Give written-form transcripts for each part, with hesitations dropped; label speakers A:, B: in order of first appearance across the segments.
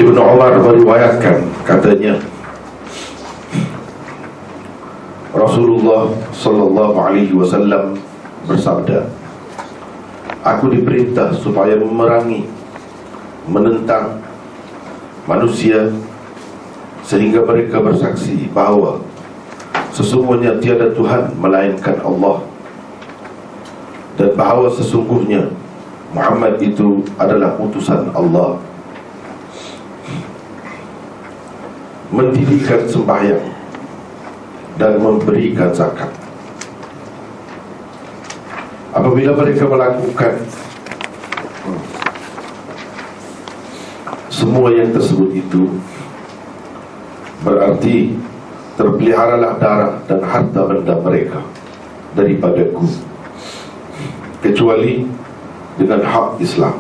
A: Ibnu Umar meriwayatkan, katanya Rasulullah sallallahu alaihi wasallam bersabda, aku diperintah supaya memerangi, menentang manusia sehingga mereka bersaksi bahawa sesungguhnya tiada Tuhan melainkan Allah, dan bahawa sesungguhnya Muhammad itu adalah utusan Allah, mendirikan sembahyang dan memberikan zakat. Apabila mereka melakukan semua yang tersebut itu, berarti terpeliharalah darah dan harta benda mereka daripadaku, kecuali dengan hak Islam.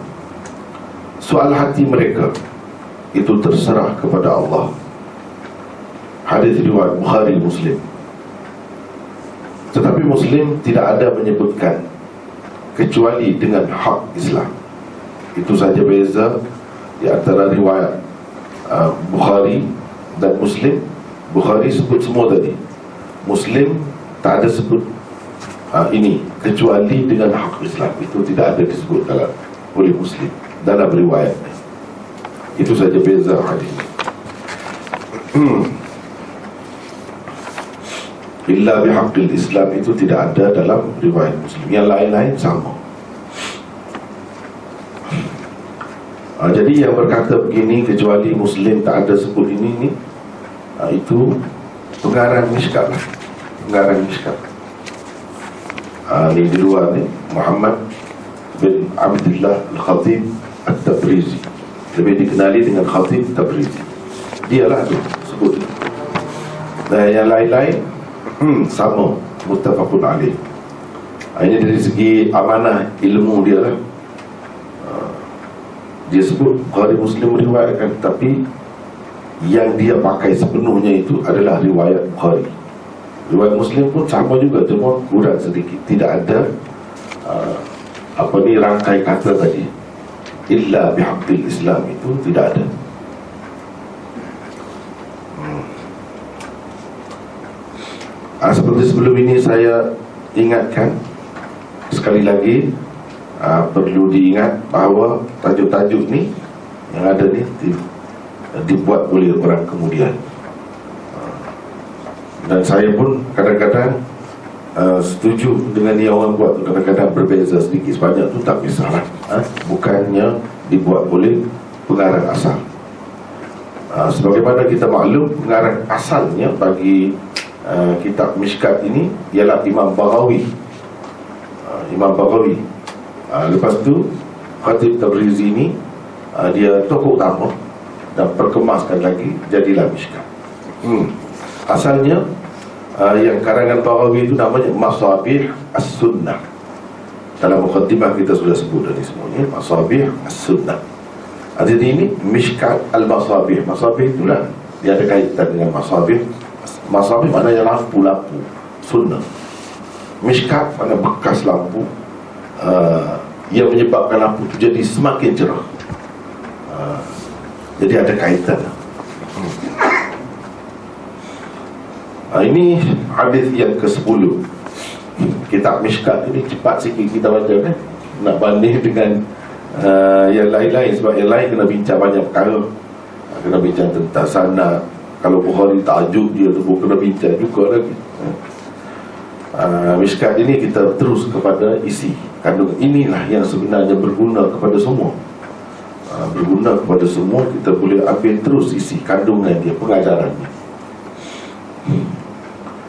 A: Soal hati mereka itu terserah kepada Allah. Hadis riwayat Bukhari, Muslim. Tetapi Muslim tidak ada menyebutkan kecuali dengan hak Islam. Itu saja beza di antara riwayat Bukhari dan Muslim. Bukhari sebut semua tadi, Muslim tak ada sebut ini kecuali dengan hak Islam. Itu tidak ada disebut oleh Muslim dalam riwayat. Itu saja beza hadis. Illa bihaqqil Islam itu tidak ada dalam riwayat Muslim. Yang lain-lain sama. Jadi yang berkata begini kecuali Muslim tak ada sebut ini itu pengarang Mishkat lah. Pengarang Mishkat. Ini di luar ni, Muhammad bin Abdullah Al-Khatib At-Tabrizi, lebih dikenali dengan Khatib Tabrizi. Dialah tu sebut. Dan yang lain-lain sama, muttafaqun alaih. Ini dari segi amanah ilmu dia lah. Dia sebut Bukhari, Muslim meriwayatkan, tapi yang dia pakai sepenuhnya itu adalah riwayat Bukhari. Riwayat Muslim pun sama juga, cuma kurang sedikit. Tidak ada rangkai kata tadi, illa bihaqqil Islam, itu tidak ada. Seperti sebelum ini saya ingatkan sekali lagi, perlu diingat bahawa tajuk-tajuk ni yang ada ni dibuat oleh orang kemudian. Dan saya pun kadang-kadang setuju dengan yang orang buat tu. Kadang-kadang berbeza sedikit sebanyak tu tak kisahlah. Bukannya dibuat oleh pengarang asal. Sebagaimana kita maklum, pengarang asalnya bagi kitab Mishkat ini ialah Imam Baghawi. Imam Baghawi. Lepas tu Khatib Tabrizi ini dia tokoh utama dan perkemaskan lagi jadilah Mishkat. Asalnya yang karangan Baghawi itu namanya Masabih As-Sunnah. Dalam mukhaddimah kita sudah sebut tadi semuanya, Masabih As-Sunnah. Jadi ini Mishkat Al-Masabih. Masabih itulah dia ada kaitan dengan Masabih. Masabih maknanya lampu-lampu sunnah. Mishkat maknanya bekas lampu yang menyebabkan lampu itu jadi semakin cerah. Jadi ada kaitan. Ini hadis yang ke-10. Kitab Mishkat ini cepat sikit kita baca kan, nak banding dengan yang lain-lain. Sebab yang lain kena bincang banyak perkara, kena bincang tentang sanad. Kalau Bukhari tajuk dia tu kena bincang juga lagi. Mishkat ini kita terus kepada isi kandungan. Inilah yang sebenarnya berguna kepada semua. Berguna kepada semua. Kita boleh ambil terus isi kandungan dia, pengajarannya.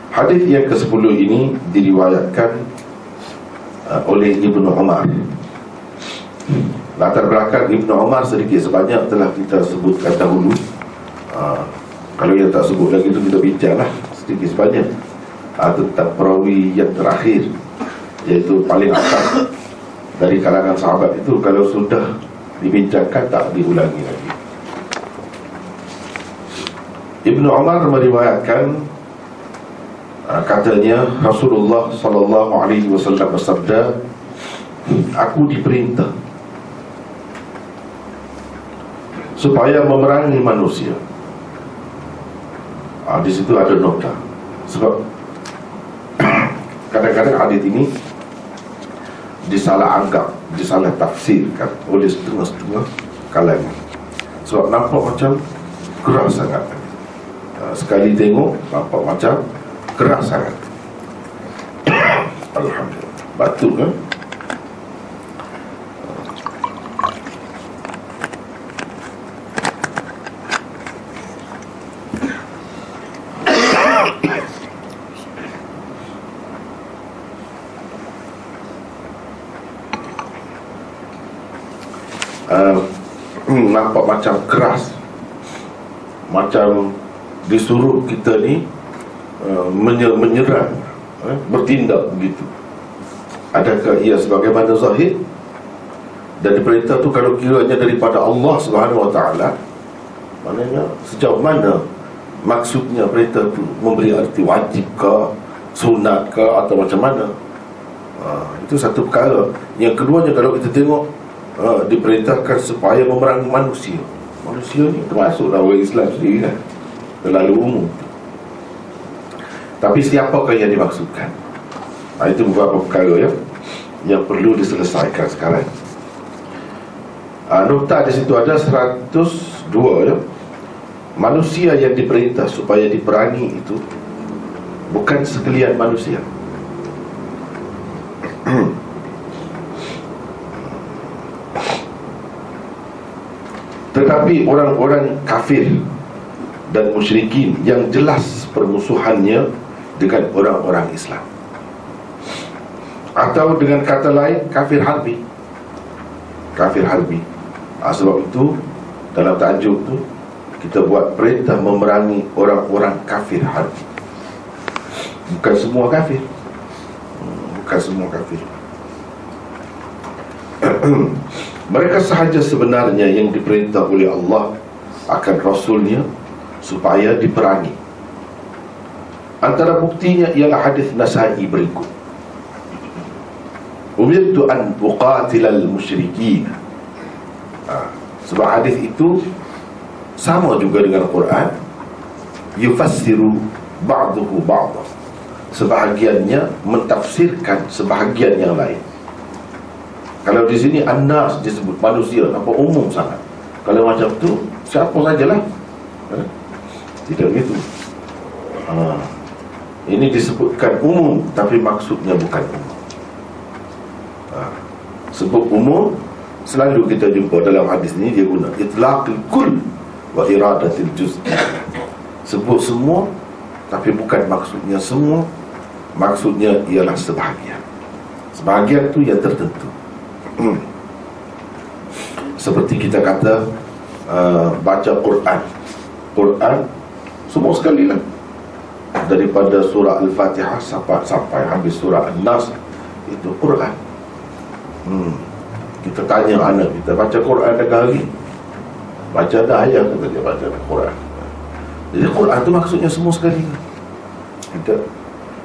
A: Hadis yang ke-10 ini diriwayatkan oleh Ibnu Umar. Latar belakang Ibnu Umar sedikit sebanyak telah kita sebutkan dahulu. Kalau yang tak sebut lagi itu kita bincang lah sedikit sebanyak tentang perawi yang terakhir, iaitu paling atas dari kalangan sahabat itu. Kalau sudah dibincangkan tak diulangi lagi. Ibnu Umar meriwayatkan, katanya Rasulullah sallallahu alaihi wasallam bersabda, aku diperintah supaya memerangi manusia. Di situ ada nota. Sebab kadang-kadang hadis ini disalah anggap, disalah tafsirkan oleh setengah-setengah kalangan. Sebab nampak macam keras sangat. Sekali tengok nampak macam keras sangat. Alhamdulillah. Batuk kan? Nampak macam keras, macam disuruh kita ni menyerang, bertindak begitu. Adakah ia sebagaimana zahir? Dan perintah tu kalau kiranya daripada Allah Subhanahu Wa Taala, maknanya sejauh mana maksudnya perintah tu, memberi arti wajib ke, sunat ke, atau macam mana? Itu satu perkara. Yang keduanya, kalau kita tengok diperintahkan supaya memerangi manusia. Manusia ni termasuklah orang Islam sendiri kan, terlalu umum. Tapi siapakah yang dimaksudkan? Itu beberapa perkara yang perlu diselesaikan sekarang. Nota di situ ada 102 ya. Manusia yang diperintah supaya diperangi itu bukan sekalian manusia. Tetapi orang-orang kafir dan musyrikin yang jelas permusuhannya dengan orang-orang Islam, atau dengan kata lain kafir harbi. Kafir harbi. Sebab itu dalam tajuk tu kita buat perintah memerangi orang-orang kafir harbi. Bukan semua kafir. Bukan semua kafir. Mereka sahaja sebenarnya yang diperintah oleh Allah akan Rasulnya supaya diperangi. Antara buktinya ialah hadis Nasa'i berikut: umirtu an uqatilal musyrikin. Sebab hadis itu sama juga dengan Quran, yufassiru ba'duhu ba'dah. Sebahagiannya mentafsirkan sebahagian yang lain. Kalau di sini an-nas disebut manusia, nampak umum sangat. Kalau macam tu, siapa sajalah. Tidak begitu. Ini disebutkan umum, tapi maksudnya bukan umum. Sebut umum, selalu kita jumpa dalam hadis ini, dia guna itlaqul kull wa iradatil juz'. Sebut semua, tapi bukan maksudnya semua. Maksudnya ialah sebahagian. Sebahagian tu yang tertentu. Seperti kita kata baca Quran. Quran semua sekali lah, daripada surah Al-Fatihah sampai habis surah An-Nas, itu Quran. Kita tanya anak kita, baca Quran dah hari? Baca dah ayat, kata dia baca dah Quran. Jadi Quran tu maksudnya semua sekali. Kita,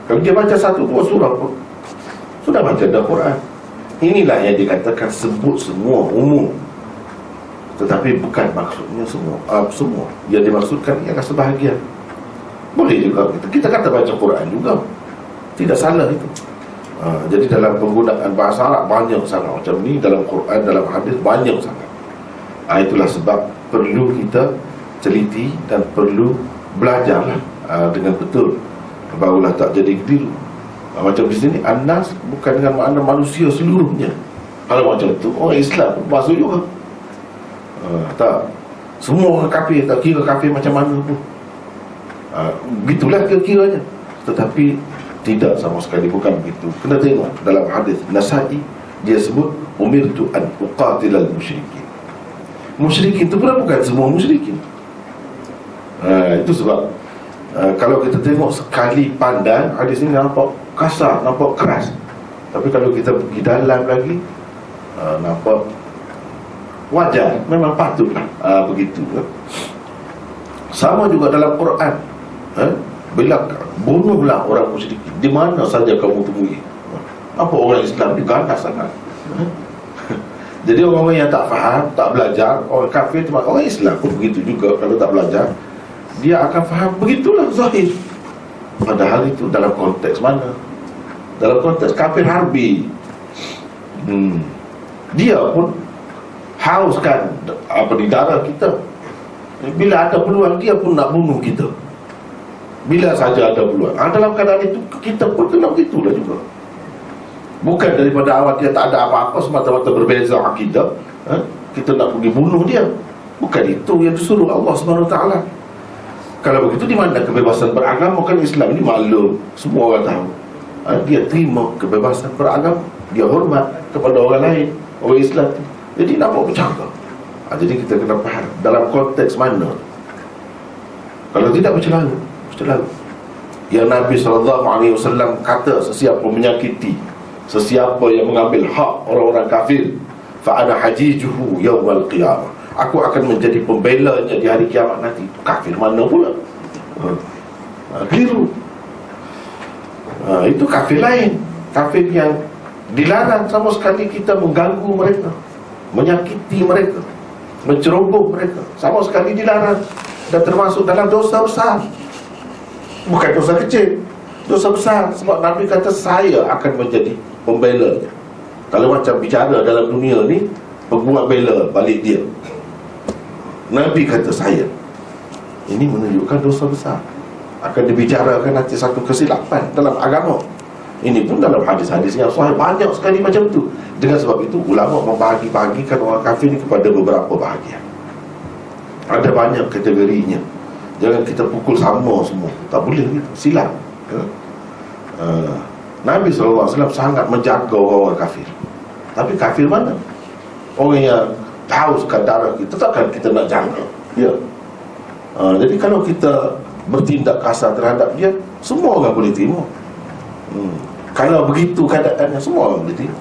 A: kalau dia baca satu dua surah pun sudah baca dah Quran. Inilah yang dikatakan sebut semua umum, tetapi bukan maksudnya semua. Semua yang dimaksudkan ialah sebahagian. Boleh juga kita kata baca Quran juga, tidak salah itu. Jadi dalam penggunaan bahasa Arab banyak sangat macam ni, dalam Quran, dalam hadis banyak sangat. Itulah sebab perlu kita teliti dan perlu belajarlah dengan betul, barulah tak jadi keliru. Macam di sini An-Nas bukan dengan makna manusia seluruhnya. Kalau macam tu orang Islam masuk juga. Tak, semua orang kafir, tak kira kafir macam mana pun. Begitulah kira-kiranya. Tetapi tidak sama sekali, bukan begitu. Kena tengok dalam hadis Nasa'i, dia sebut umirtu an uqatilal musyrikin. Musyrikin itu pula bukan semua musyrikin. Itu sebab kalau kita tengok sekali pandang hadis ini nampak kasar, nampak keras. Tapi kalau kita pergi dalam lagi, nampak wajar, memang patutlah begitu. Sama juga dalam Quran. Bila bunuhlah orang musyrikin di mana saja kamu temui. Apa orang Islam diganas sangat. Jadi orang-orang yang tak faham, tak belajar, orang kafir, orang Islam pun begitu juga. Kalau tak belajar, dia akan faham begitulah zahir. Padahal itu dalam konteks mana? Dalam konteks kafir harbi. Dia pun hauskan di darah kita. Bila ada peluang, dia pun nak bunuh kita. Bila saja ada peluang. Dalam keadaan itu, kita pun kena begitulah juga. Bukan daripada awal dia tak ada apa-apa, semata-mata berbeza akidah, kita nak pergi bunuh dia. Bukan itu yang disuruh Allah SWT. Kalau begitu, di mana kebebasan beragama? Kan Islam ini maklum, semua orang tahu. Dia terima kebebasan beragama, dia hormat kepada orang lain, orang Islam. Jadi nak buat bercakap. Jadi kita kena faham dalam konteks mana. Kalau tidak macam lalu. Yang Nabi SAW kata, sesiapa menyakiti, sesiapa yang mengambil hak orang-orang kafir, fa ana hajijuhu yaumal qiyamah, aku akan menjadi pembelanya di hari kiamat nanti. Kafir mana pula? Keliru. Itu kafir lain. Kafir yang dilarang sama sekali kita mengganggu mereka, menyakiti mereka, menceroboh mereka, sama sekali dilarang. Dan termasuk dalam dosa besar. Bukan dosa kecil, dosa besar. Sebab Nabi kata, saya akan menjadi pembela. Kalau macam bicara dalam dunia ni, pembuat bela balik dia. Nabi kata saya. Ini menunjukkan dosa besar. Akan dibicarakan nanti satu kesilapan dalam agama. Ini pun dalam hadis-hadis yang sahih banyak sekali macam tu. Dengan sebab itu ulama membahagi-bahagikan orang kafir ni kepada beberapa bahagian. Ada banyak kategorinya. Jangan kita pukul sama semua. Tak boleh gitu, silap. Nabi SAW sangat menjaga orang kafir. Tapi kafir mana? Orang yang tahu sekadar kita, takkan kita nak jaga. Ya. Jadi kalau kita bertindak kasar terhadap dia, semua orang boleh terima. Kalau begitu keadaannya, semua orang boleh terima.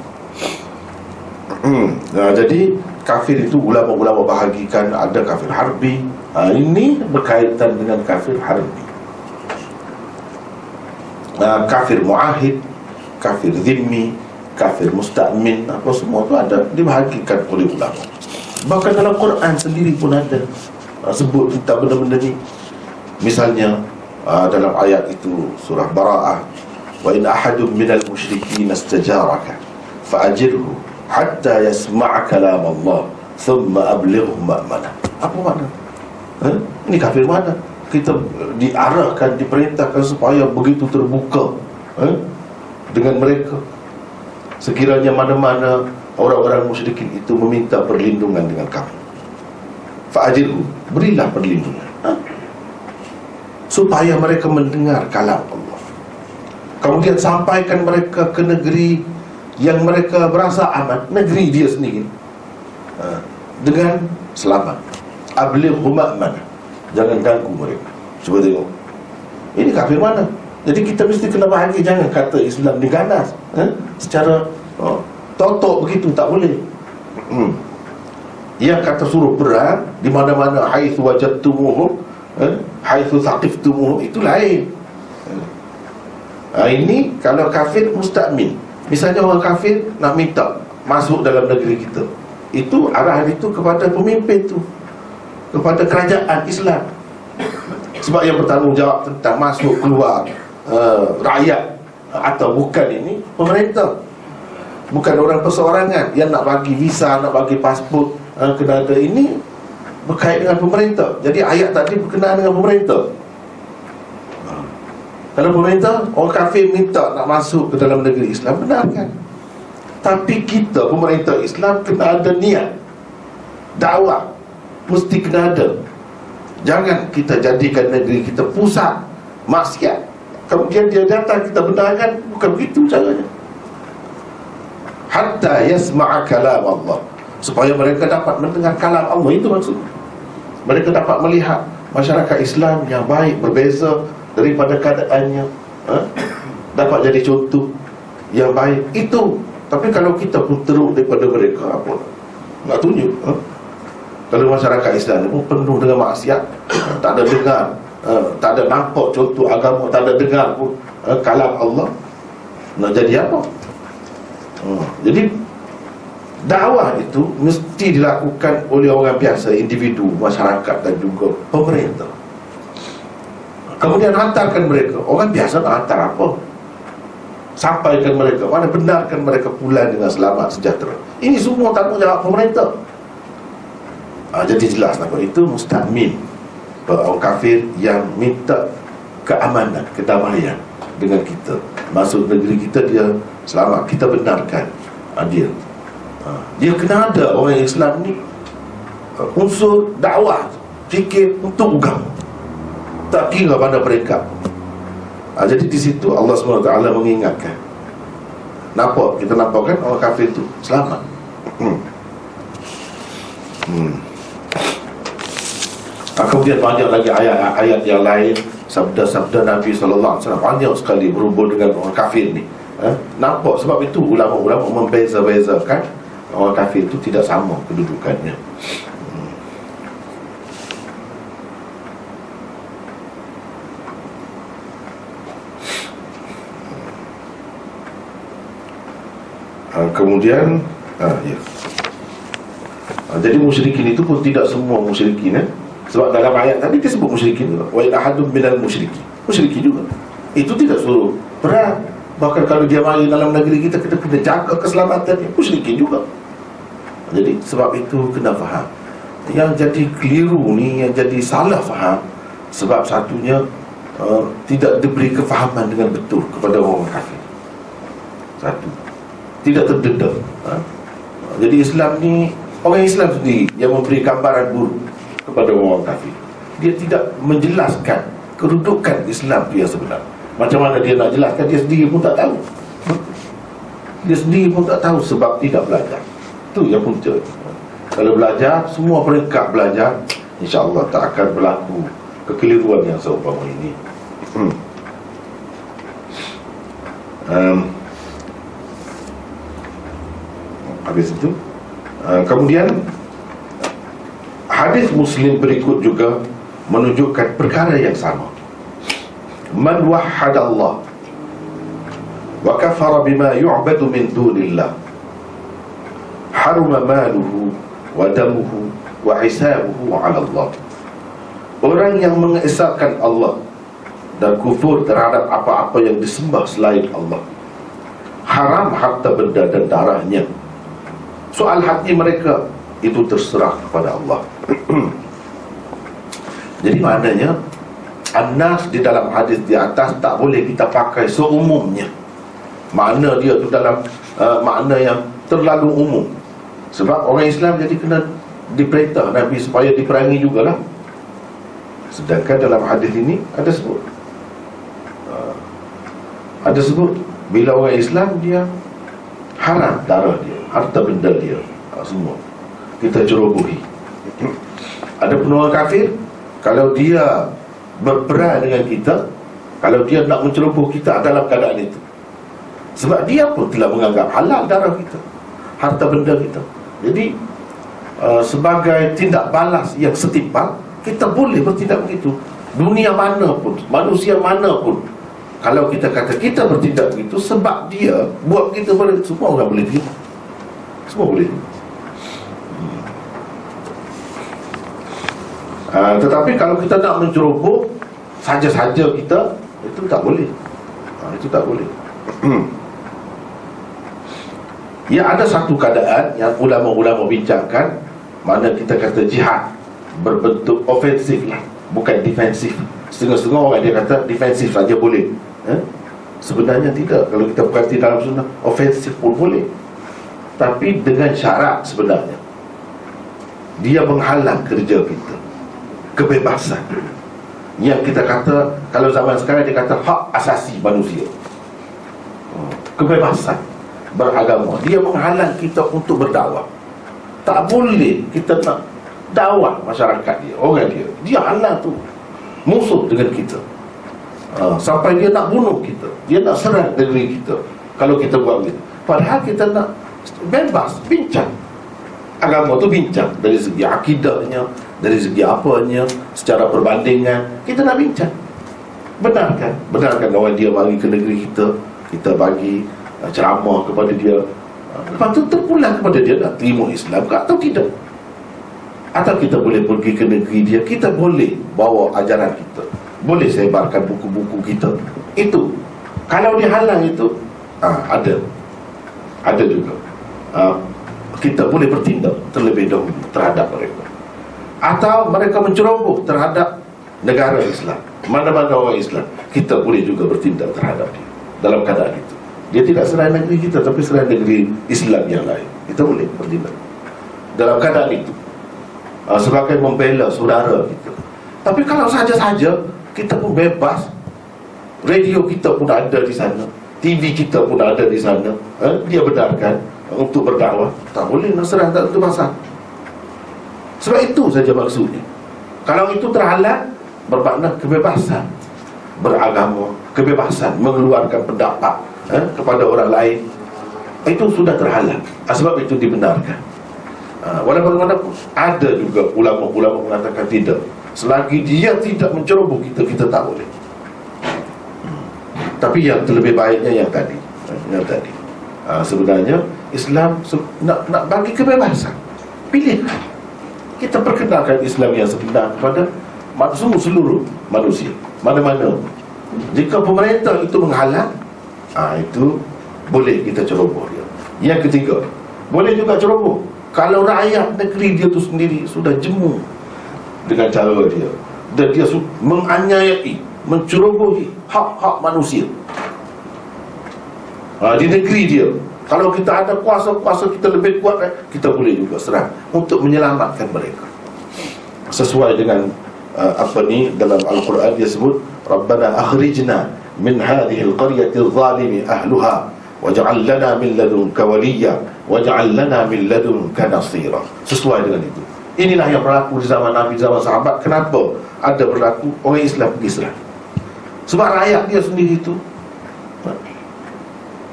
A: Jadi kafir itu ulama-ulama bahagikan, ada kafir harbi. Ini berkaitan dengan kafir harbi. Kafir muahid, kafir zimmi, kafir musta'min, apa semua itu ada dibahagikan oleh ulama. Bahkan dalam Quran sendiri pun ada sebut tentang benda-benda ni. Misalnya dalam ayat itu surah Bara'ah, wa in ahadun minal musyrikin istajaraka fa'ajirhu hatta yasma'a kalam Allah thumma ablighu ma'mana. Apa makna? Ini kafir mana? Kita diarahkan, diperintahkan supaya begitu terbuka dengan mereka. Sekiranya mana-mana orang-orang musyrikin itu meminta perlindungan dengan kamu, fa'ajirhu, berilah perlindungan, supaya mereka mendengar kalam Allah. Kemudian sampaikan mereka ke negeri yang mereka berasa aman, negeri dia sendiri, dengan selamat. Ablighu ma'mana, jangan ganggu mereka. Cuba tengok, ini kafir mana? Jadi kita mesti kena bahagi. Jangan kata Islam diganas secara totok begitu, tak boleh. Yang kata suruh perang di mana-mana, haitsu wajadtumuhum, haitsu saqiftumuhum, itu lain. Ini kalau kafir musta'min. Misalnya orang kafir nak minta masuk dalam negeri kita, itu arahan itu kepada pemimpin tu, kepada kerajaan Islam. Sebab yang bertanggungjawab tentang masuk keluar rakyat atau bukan ini pemerintah. Bukan orang perseorangan yang nak bagi visa, nak bagi pasport, kena ada ini berkait dengan pemerintah. Jadi ayat tadi berkenaan dengan pemerintah. Kalau pemerintah, orang kafir minta nak masuk ke dalam negeri Islam, benarkan. Tapi kita, pemerintah Islam, kena ada niat dakwah, mesti kena ada. Jangan kita jadikan negeri kita pusat maksiat, kemudian dia datang kita benarkan. Bukan begitu caranya. Hatta yasma'a kalam Allah, supaya mereka dapat mendengar kalam Allah. Itu maksud. Mereka dapat melihat masyarakat Islam yang baik, berbeza daripada keadaannya, dapat jadi contoh yang baik. Itu. Tapi kalau kita pun teruk daripada mereka, apa nak tunjuk? Kalau masyarakat Islam pun penuh dengan maksiat, tak ada dengar, tak ada nampak contoh agama, tak ada dengar pun kalam Allah, nak jadi apa? Jadi dakwah itu mesti dilakukan oleh orang biasa, individu, masyarakat dan juga pemerintah. Kemudian hantarkan mereka. Orang biasa nak hantar apa? Sampaikan mereka, mana benarkan mereka pulang dengan selamat sejahtera. Ini semua tanggungjawab pemerintah. Jadi jelas nak itu mustakmin, orang kafir yang minta keamanan, kedamaian dengan kita, masuk negeri kita, dia selamat, kita benarkan dia kena ada orang Islam ni unsur dakwah, fikir untuk agama, tak kira pada mereka. Jadi di situ Allah SWT mengingatkan. Nampak, kita nampak kan orang kafir itu selamat. Kemudian banyak lagi ayat-ayat yang lain, sabda-sabda Nabi SAW banyak sekali berhubung dengan orang kafir ni. Nampak, sebab itu ulama-ulama membeza-bezakan orang kafir itu tidak sama kedudukannya. Kemudian jadi musyrikin itu pun tidak semua musyrikin, sebab dalam ayat tadi dia sebut musyrikin juga. Wa in ahadun minal musyrikin, musyrikin juga. Itu tidak suruh perang. Bahkan kalau dia mari dalam negeri kita, kita kena jaga keselamatannya. Musyrikin juga. Jadi sebab itu kena faham. Yang jadi keliru ni, yang jadi salah faham, sebab satunya tidak diberi kefahaman dengan betul kepada orang kafir. Satu, tidak terdedah. Jadi Islam ni, orang Islam sendiri yang memberi gambaran buruk kepada orang kafir. Dia tidak menjelaskan kedudukan Islam itu yang sebenar. Macam mana dia nak jelaskan, dia sendiri pun tak tahu. Dia sendiri pun tak tahu sebab tidak belajar. Itu yang punca. Kalau belajar, semua peringkat belajar, insya-Allah tak akan berlaku kekeliruan yang seumpama ini. Habis itu kemudian hadis Muslim berikut juga menunjukkan perkara yang sama. Man wahhadallah wa kafara bima yu'badu min dunillah haruma maluhu wa damuhu wa hisabuhu 'ala Allah. Orang yang mengesahkan Allah dan kufur terhadap apa-apa yang disembah selain Allah, haram harta benda dan darahnya. Soal hati mereka itu terserah kepada Allah. Jadi maknanya An-Nas di dalam hadis di atas tak boleh kita pakai seumumnya. Makna dia tu dalam makna yang terlalu umum. Sebab orang Islam jadi kena diperintah Nabi supaya diperangi jugalah. Sedangkan dalam hadis ini ada sebut bila orang Islam dia haram darah dia, harta benda dia, semua kita cerobohi. Ada pun orang kafir, kalau dia berperang dengan kita, kalau dia nak menceroboh kita dalam keadaan itu, sebab dia pun telah menganggap halal darah kita, harta benda kita. Jadi sebagai tindak balas yang setimpal, kita boleh bertindak begitu. Dunia mana pun, manusia mana pun, kalau kita kata kita bertindak begitu sebab dia buat kita boleh, semua orang boleh terima. Semua boleh. Tetapi kalau kita nak menceroboh saja-saja kita, itu tak boleh. Itu tak boleh. Ya, ada satu keadaan yang ulama-ulama bincangkan, mana kita kata jihad berbentuk ofensif lah, bukan defensif. Setengah-setengah orang dia kata defensif saja boleh. Sebenarnya tidak. Kalau kita perhati dalam sunnah, ofensif pun boleh, tapi dengan syarat sebenarnya. Dia menghalang kerja kita, kebebasan. Yang kita kata, kalau zaman sekarang dia kata hak asasi manusia, kebebasan beragama. Dia menghalang kita untuk berdakwah. Tak boleh kita nak dakwah masyarakat dia, orang dia, dia halang tu, musuh dengan kita. Sampai dia nak bunuh kita, dia nak serang negeri kita kalau kita buat begitu. Padahal kita nak bebas bincang agama tu, bincang dari segi akidahnya, dari segi apanya, secara perbandingan kita nak bincang. Benarkan orang dia mari ke negeri kita, kita bagi ceramah kepada dia, Lepas tu terpulang kepada dia nak terima Islam ke atau tidak. Atau kita boleh pergi ke negeri dia, kita boleh bawa ajaran kita, boleh sebarkan buku-buku kita. Itu kalau dihalang itu ada juga kita boleh bertindak terlebih dahulu terhadap mereka. Atau mereka menceroboh terhadap negara Islam, mana-mana orang Islam, kita boleh juga bertindak terhadap dia. Dalam keadaan itu dia tidak serang negeri kita, tapi serang negeri Islam yang lain, kita boleh bertindak dalam keadaan itu, sebagai membela saudara kita. Tapi kalau saja-saja, kita pun bebas, radio kita pun ada di sana, TV kita pun ada di sana, dia benarkan untuk berdakwah, tak boleh nak serang, tak tentu pasal. Sebab itu saja maksudnya. Kalau itu terhalang, bermakna kebebasan beragama, kebebasan mengeluarkan pendapat kepada orang lain, itu sudah terhalang. Sebab itu dibenarkan. Walaupun ada juga ulama-ulama mengatakan tidak, selagi dia tidak menceroboh kita, kita tak boleh. Tapi yang terlebih baiknya yang tadi, sebenarnya Islam nak bagi kebebasan pilihan. Kita perkenalkan Islam yang sebenar kepada seluruh manusia, mana-mana. Jika pemerintah itu menghalang, itu boleh kita ceroboh dia. Yang ketiga, boleh juga ceroboh kalau rakyat negeri dia tu sendiri sudah jemu dengan cara dia, dan dia menganiayai, mencerobohi hak-hak manusia di negeri dia. Kalau kita ada kuasa kita lebih kuat, kita boleh juga serang untuk menyelamatkan mereka. Sesuai dengan dalam Al-Quran dia sebut, Rabbana akhrijna min hadhihi al-qaryati adh-dhalimi ahluha waj'al lana min ladunka waliyya waj'al lana min ladunka nasira. Sesuai dengan itu. Inilah yang berlaku di zaman Nabi, zaman sahabat. Kenapa ada berlaku orang Islam pergi serang? Sebab rakyat dia sendiri itu,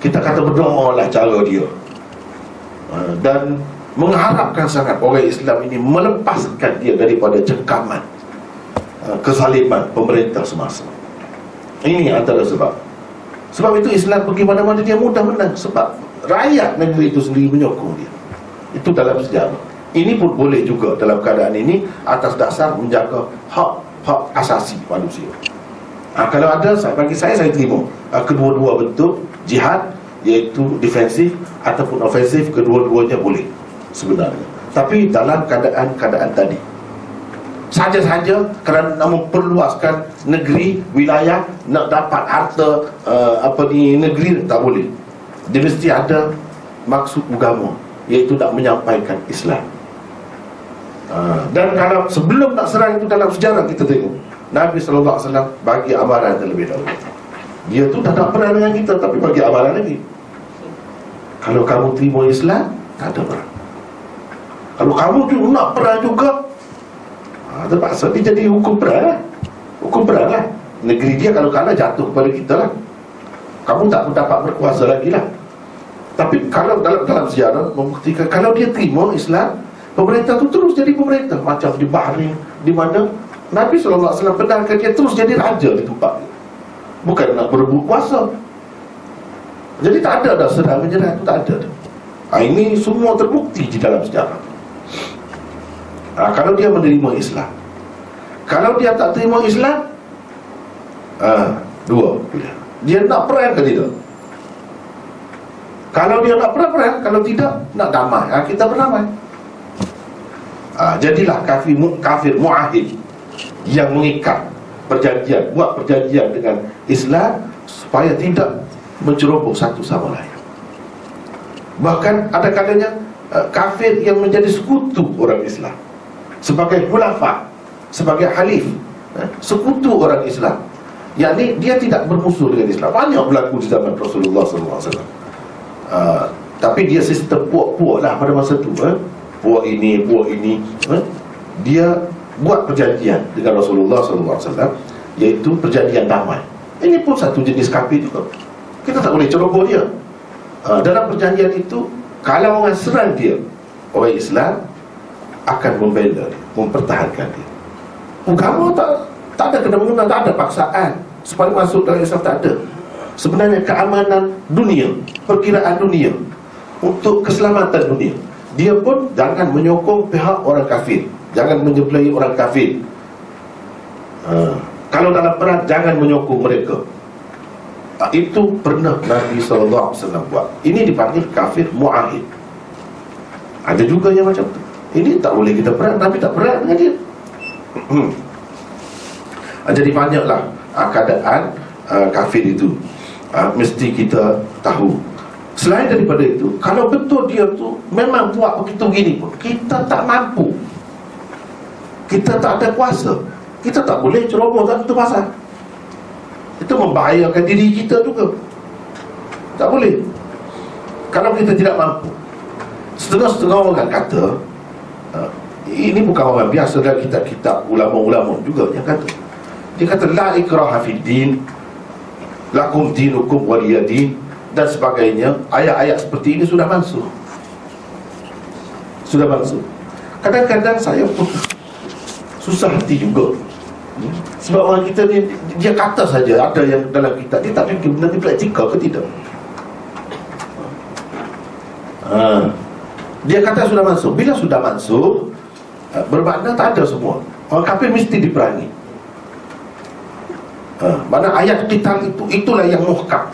A: kita kata berdoa lah cara dia, dan mengharapkan sangat orang Islam ini melepaskan dia daripada cengkaman kezaliman pemerintah semasa. Ini antara sebab. Sebab itu Islam pergi mana-mana dia mudah menang, sebab rakyat negeri itu sendiri menyokong dia. Itu dalam sejarah. Ini pun boleh juga dalam keadaan ini atas dasar menjaga hak asasi manusia. Kalau ada, bagi saya terima kedua-dua bentuk jihad, iaitu defensif ataupun ofensif, kedua-duanya boleh sebenarnya. Tapi dalam keadaan tadi, saja-saja kerana nak memperluaskan negeri, wilayah, nak dapat harta negeri, tak boleh. Dia mesti ada maksud agama, iaitu nak menyampaikan Islam. Dan kalau sebelum nak serang itu, dalam sejarah kita tengok Nabi SAW bagi amaran terlebih dahulu. Dia tu tak ada perang dengan kita, tapi bagi amaran lagi. Kalau kamu terima Islam, tak ada perang. Kalau kamu tu nak perang juga, terpaksa dia jadi hukum perang lah. Hukum perang lah. Negeri dia kalau kalah jatuh kepada kita lah. Kamu tak dapat berkuasa lagi lah. Tapi kalau dalam sejarah membuktikan, kalau dia terima Islam, pemerintah tu terus jadi pemerintah. Macam di Bahrain, di mana Nabi SAW benarkan dia terus jadi raja di tempat dia, bukan nak berebut kuasa. Jadi tak ada dah serang menyerang, itu tak ada dah. Ini semua terbukti di dalam sejarah. Kalau dia menerima Islam, kalau dia tak terima Islam, dua pilihan. Dia nak perang ke tidak? Kalau dia nak perang, kalau tidak nak damai, kita berdamai. Jadilah kafir mu'ahid, yang mengikat perjanjian, buat perjanjian dengan Islam supaya tidak menceroboh satu sama lain. Bahkan ada kalanya kafir yang menjadi sekutu orang Islam, sebagai khulafa, sebagai halif, sekutu orang Islam. Yakni dia tidak bermusuh dengan Islam. Banyak berlaku di zaman Rasulullah SAW. Tapi dia sistem puak-puak lah pada masa itu. Puak ini. Dia buat perjanjian dengan Rasulullah SAW, iaitu perjanjian damai. Ini pun satu jenis kafir juga. Kita tak boleh ceroboh dia. Dalam perjanjian itu, kalau orang serang dia, orang Islam akan membela dia, mempertahankan dia. Agama tak ada kena-mengena, tak ada paksaan supaya masuk dalam Islam, tak ada. Sebenarnya keamanan dunia, perkiraan dunia untuk keselamatan dunia. Dia pun jangan menyokong pihak orang kafir, jangan menyebelahi orang kafir. Kalau dalam perang jangan menyokong mereka. Itu pernah Nabi SAW buat. Ini dipanggil kafir mu'ahid. Ada juga yang macam tu. Ini tak boleh kita perang, Nabi tak perang dengan dia. Jadi banyaklah keadaan kafir itu mesti kita tahu. Selain daripada itu, kalau betul dia tu memang buat begitu gini pun, kita tak mampu, kita tak ada kuasa, kita tak boleh ceroboh dalam tu pasal. Itu membahayakan diri kita juga. Tak boleh. Kalau kita tidak mampu. Setengah-setengah orang kata, ini bukan orang biasa dalam kitab-kitab ulama-ulama juga yang kata. Dia kata la ikraha fid din, lakum dinukum waliyadin dan sebagainya. Ayat-ayat seperti ini sudah mansuh. Sudah mansuh. Kadang-kadang saya pun susah hati juga. Sebab orang kita ni, dia kata saja ada yang dalam kitab, dia tak fikir benda ni praktikal ke tidak. Dia kata sudah mansuh. Bila sudah mansuh, bermakna tak ada semua. Orang kafir mesti diperangi. Mana ayat qital itu, itulah yang muhkam.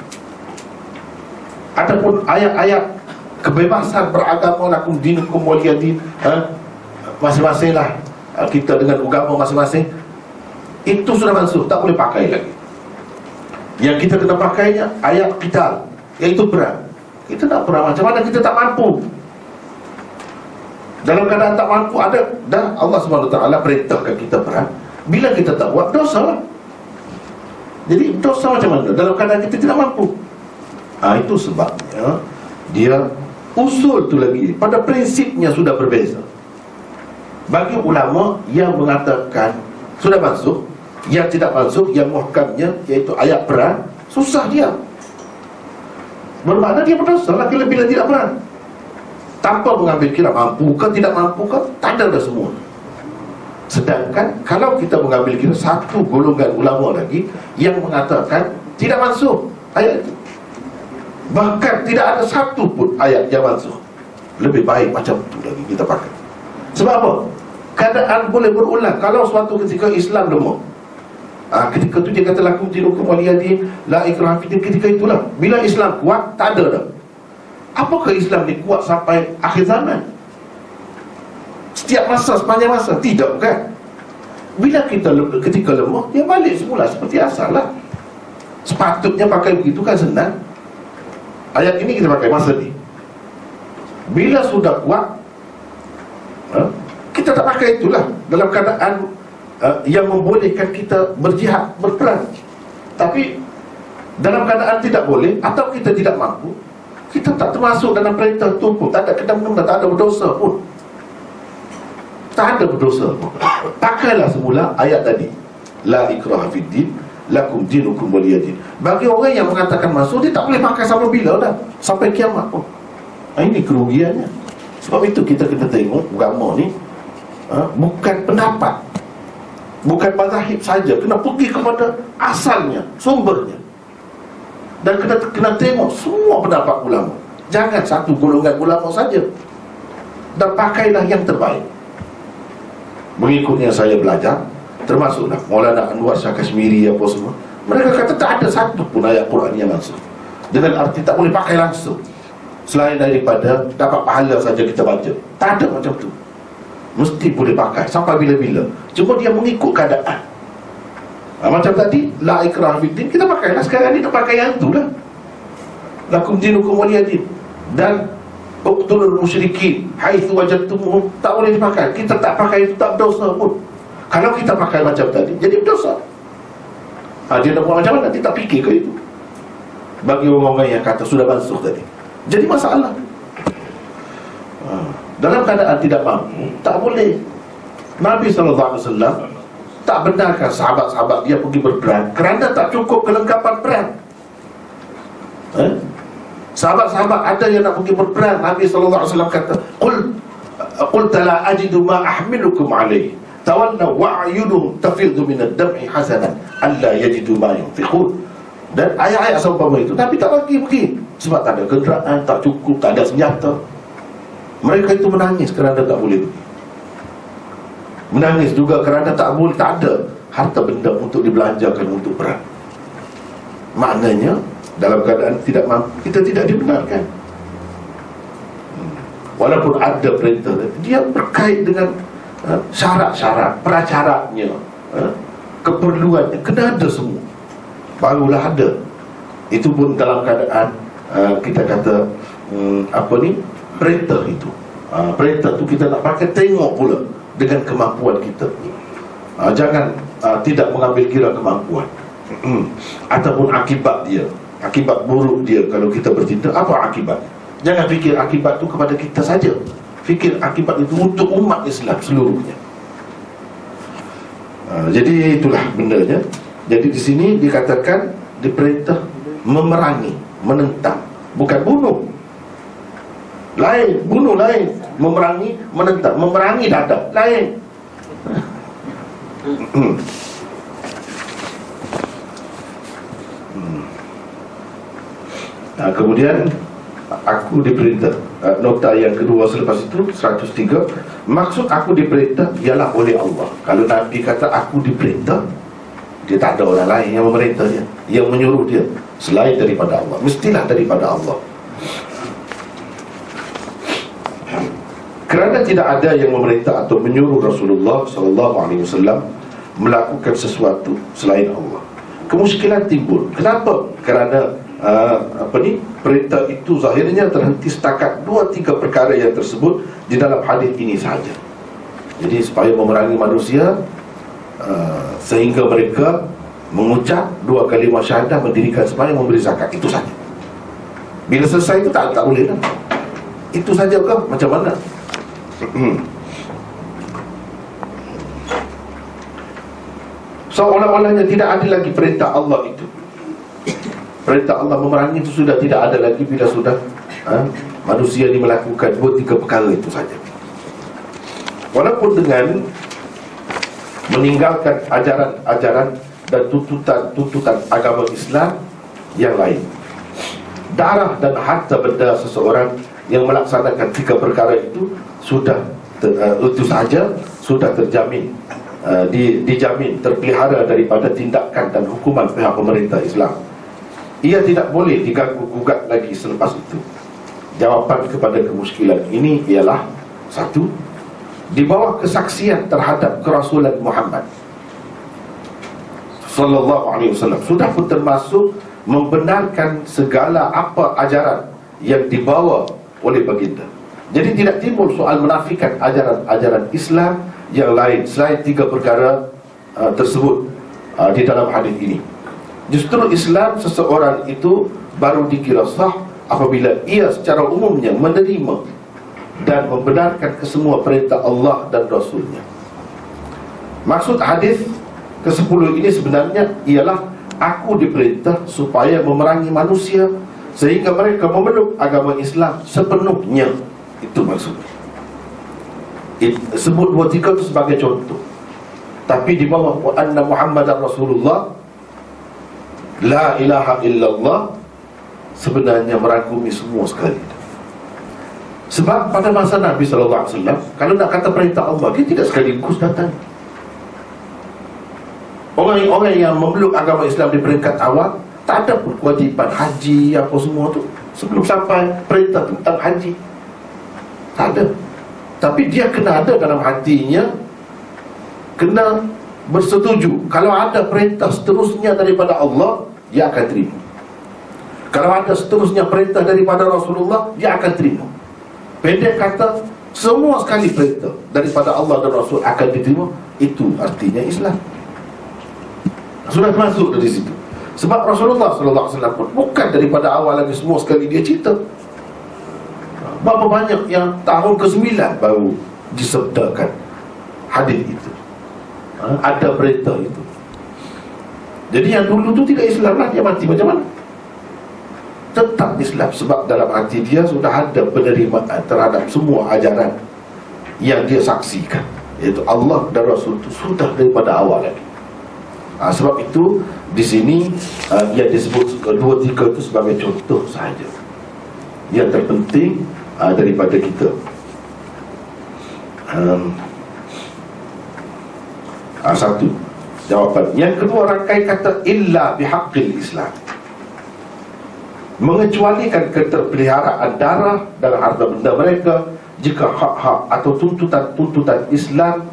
A: Adapun ayat-ayat kebebasan beragama, lakum dinukum waliyadin, masing-masing lah kita dengan agama masing-masing, itu sudah mansuh, tak boleh pakai lagi. Yang kita kena pakainya ayat qital, iaitu perang. Kita nak perang macam mana kita tak mampu. Dalam keadaan tak mampu, ada dah Allah SWT perintahkan kita perang. Bila kita tak buat, dosa lah. Jadi dosa macam mana dalam keadaan kita tidak mampu. Itu sebabnya dia usul tu lagi, pada prinsipnya sudah berbeza. Bagi ulama yang mengatakan sudah masuk, yang tidak masuk, yang muhkamnya iaitu ayat perang, susah dia. Bermakna dia berdosa lagi bila tidak perang, tanpa mengambil kira mampu ke tidak mampu ke, tak ada dah semua. Sedangkan kalau kita mengambil kira satu golongan ulama lagi yang mengatakan tidak masuk ayat itu, bahkan tidak ada satu pun ayat yang masuk, lebih baik macam itu lagi kita pakai. Sebab apa? Keadaan boleh berulang. Kalau suatu ketika Islam lemah, ketika itu dia kata lakum dinukum waliyadin, la ikraha fid din. Ketika itulah bila Islam kuat, tak ada dah. Apakah Islam ni kuat sampai akhir zaman? Setiap masa, sepanjang masa? Tidak kan? Bila kita ketika lemah, dia balik semula seperti asal lah. Sepatutnya pakai begitu kan senang. Ayat ini kita pakai masa ni. Bila sudah kuat, kita tak pakai itulah. Dalam keadaan yang membolehkan kita berjihad, berperang. Tapi dalam keadaan tidak boleh atau kita tidak mampu, kita tak termasuk dalam perintah itu pun. Tak ada kena-mengena, tak ada berdosa pun. Tak ada berdosa pun. Pakailah semula ayat tadi, la ikraha fid din, lakum dinukum waliyadin. Bagi orang yang mengatakan masuk, dia tak boleh pakai sampai bila dah, sampai kiamat pun. Ini kerugiannya. Sebab itu kita kena tengok agama ni bukan pendapat, bukan mazhab saja, kena pergi kepada asalnya, sumbernya. Dan kena tengok semua pendapat ulama. Jangan satu golongan ulama saja. Dan pakailah yang terbaik. Mengikut yang saya belajar, termasuklah Maulana Anwar Shah Kashmiri apa semua, mereka kata tak ada satu pun ayat Quran yang langsung, dengan arti tak boleh pakai langsung, selain daripada dapat pahala saja kita baca. Tak ada macam tu. Mesti boleh pakai sampai bila-bila. Cuma dia mengikut keadaan. Macam tadi la ikraha fid din, kita pakailah sekarang ni, kita pakai yang tu lah, lakum dinukum waliyadin. Dan uqtulul musyrikin haitsu wajadtumuhum, tak boleh dipakai. Kita tak pakai itu, tak berdosa pun. Kalau kita pakai macam tadi, jadi berdosa. Dia nak buat macam mana? Dia tak fikir ke itu? Bagi orang-orang yang kata sudah mansuh tadi, jadi masalah. Dalam keadaan tidak mampu, tak boleh. Nabi SAW tak benarkan sahabat-sahabat dia pergi berperang kerana tak cukup kelengkapan perang. Sahabat-sahabat ada yang nak pergi berperang, Nabi SAW kata, Qul la ajidu ma ahmilukum alaihi, tawallaw wa'yunuhum tafidhu minad dam'i hasanan alla yajidu ma yunfiqun. Dan ayat-ayat seumpama itu Nabi tak bagi pergi. Sebab tak ada kenderaan, tak cukup, tak ada senjata. Mereka itu menangis kerana tak boleh. Menangis juga kerana tak boleh, tak ada harta benda untuk dibelanjakan untuk perang. Maknanya dalam keadaan tidak mampu, kita tidak dibenarkan. Walaupun ada perintah, dia berkait dengan syarat-syarat, prasyaratnya, keperluannya, kena ada semua, barulah ada. Itu pun dalam keadaan kita kata perintah itu. Perintah itu kita nak pakai, tengok pula dengan kemampuan kita. Jangan tidak mengambil kira kemampuan ataupun akibat dia, akibat buruk dia kalau kita bertindak. Apa akibat? Jangan fikir akibat itu kepada kita saja, fikir akibat itu untuk umat Islam seluruhnya. Jadi itulah bendanya. Jadi di sini dikatakan diperintah memerangi, menentang, bukan bunuh. Lain, bunuh lain, memerangi, menentang. Memerangi dada, lain. Kemudian aku diperintah, nota yang kedua selepas itu 103, maksud aku diperintah ialah oleh Allah. Kalau Nabi kata aku diperintah, dia tak ada orang lain yang memerintah dia, yang menyuruh dia selain daripada Allah. Mestilah daripada Allah. Kerana tidak ada yang memerintah atau menyuruh Rasulullah SAW melakukan sesuatu selain Allah, kemusykilan timbul. Kenapa? Kerana perintah itu zahirnya terhenti setakat 2-3 perkara yang tersebut di dalam hadis ini sahaja. Jadi supaya memerangi manusia, sehingga mereka mengucap 2 kalimah syahadah, mendirikan sembahyang, memberi zakat, itu saja. Bila selesai itu tak boleh dah. Itu saja ke? Macam mana? Seolah-olahnya tidak ada lagi perintah Allah itu. Perintah Allah memerangi itu sudah tidak ada lagi bila sudah manusia ini melakukan 2-3 perkara itu saja. Walaupun dengan meninggalkan ajaran-ajaran dan tuntutan agama Islam yang lain, darah dan harta benda seseorang yang melaksanakan 3 perkara itu sudah itu saja sudah terjamin, dijamin, terpelihara daripada tindakan dan hukuman pihak pemerintah Islam. Ia tidak boleh diganggu-gugat lagi selepas itu. Jawapan kepada kemusykilan ini ialah 1. Di bawah kesaksian terhadap kerasulan Muhammad sallallahu alaihi wasallam sudah pun termasuk membenarkan segala apa ajaran yang dibawa oleh baginda. Jadi tidak timbul soal menafikan ajaran-ajaran Islam yang lain selain 3 perkara tersebut di dalam hadis ini. Justru Islam seseorang itu baru dikira sah apabila ia secara umumnya menerima dan membenarkan kesemua perintah Allah dan Rasulnya. Maksud hadis ke-10 ini sebenarnya ialah aku diperintah supaya memerangi manusia sehingga mereka memeluk agama Islam sepenuhnya. Itu maksudnya. Sebut 2-3 itu sebagai contoh. Tapi di bawah wa anna Muhammadan Rasulullah, la ilaha illallah, sebenarnya merangkumi semua sekali. Sebab pada masa Nabi SAW, kalau nak kata perintah Allah, dia tidak sekaligus datang. Orang-orang yang memeluk agama Islam di peringkat awal tak ada pun kewajipan haji apa semua tu. Sebelum sampai perintah tentang haji, tak ada. Tapi dia kena ada dalam hatinya, kena bersetuju. Kalau ada perintah seterusnya daripada Allah, dia akan terima. Kalau ada seterusnya perintah daripada Rasulullah, dia akan terima. Pendek kata, semua sekali perintah daripada Allah dan Rasul akan diterima. Itu artinya Islam. Sudah masuk dari situ. Sebab Rasulullah SAW pun bukan daripada awal lagi semua sekali dia cerita. Berapa banyak yang tahun ke-9 baru disabdakan hadis itu, ada perintah itu. Jadi yang dulu tu tidak Islam lah, dia mati macam mana? Tetap Islam. Sebab dalam hati dia sudah ada penerimaan terhadap semua ajaran yang dia saksikan, iaitu Allah dan Rasul itu sudah daripada awal lagi. Sebab itu di sini yang disebut 2-3 itu sebagai contoh sahaja. yang terpenting daripada kita. Satu jawapan. Yang kedua, rangkai kata illa bihaqqil Islam, mengecualikan keterpeliharaan darah dan harta benda mereka jika hak-hak atau tuntutan Islam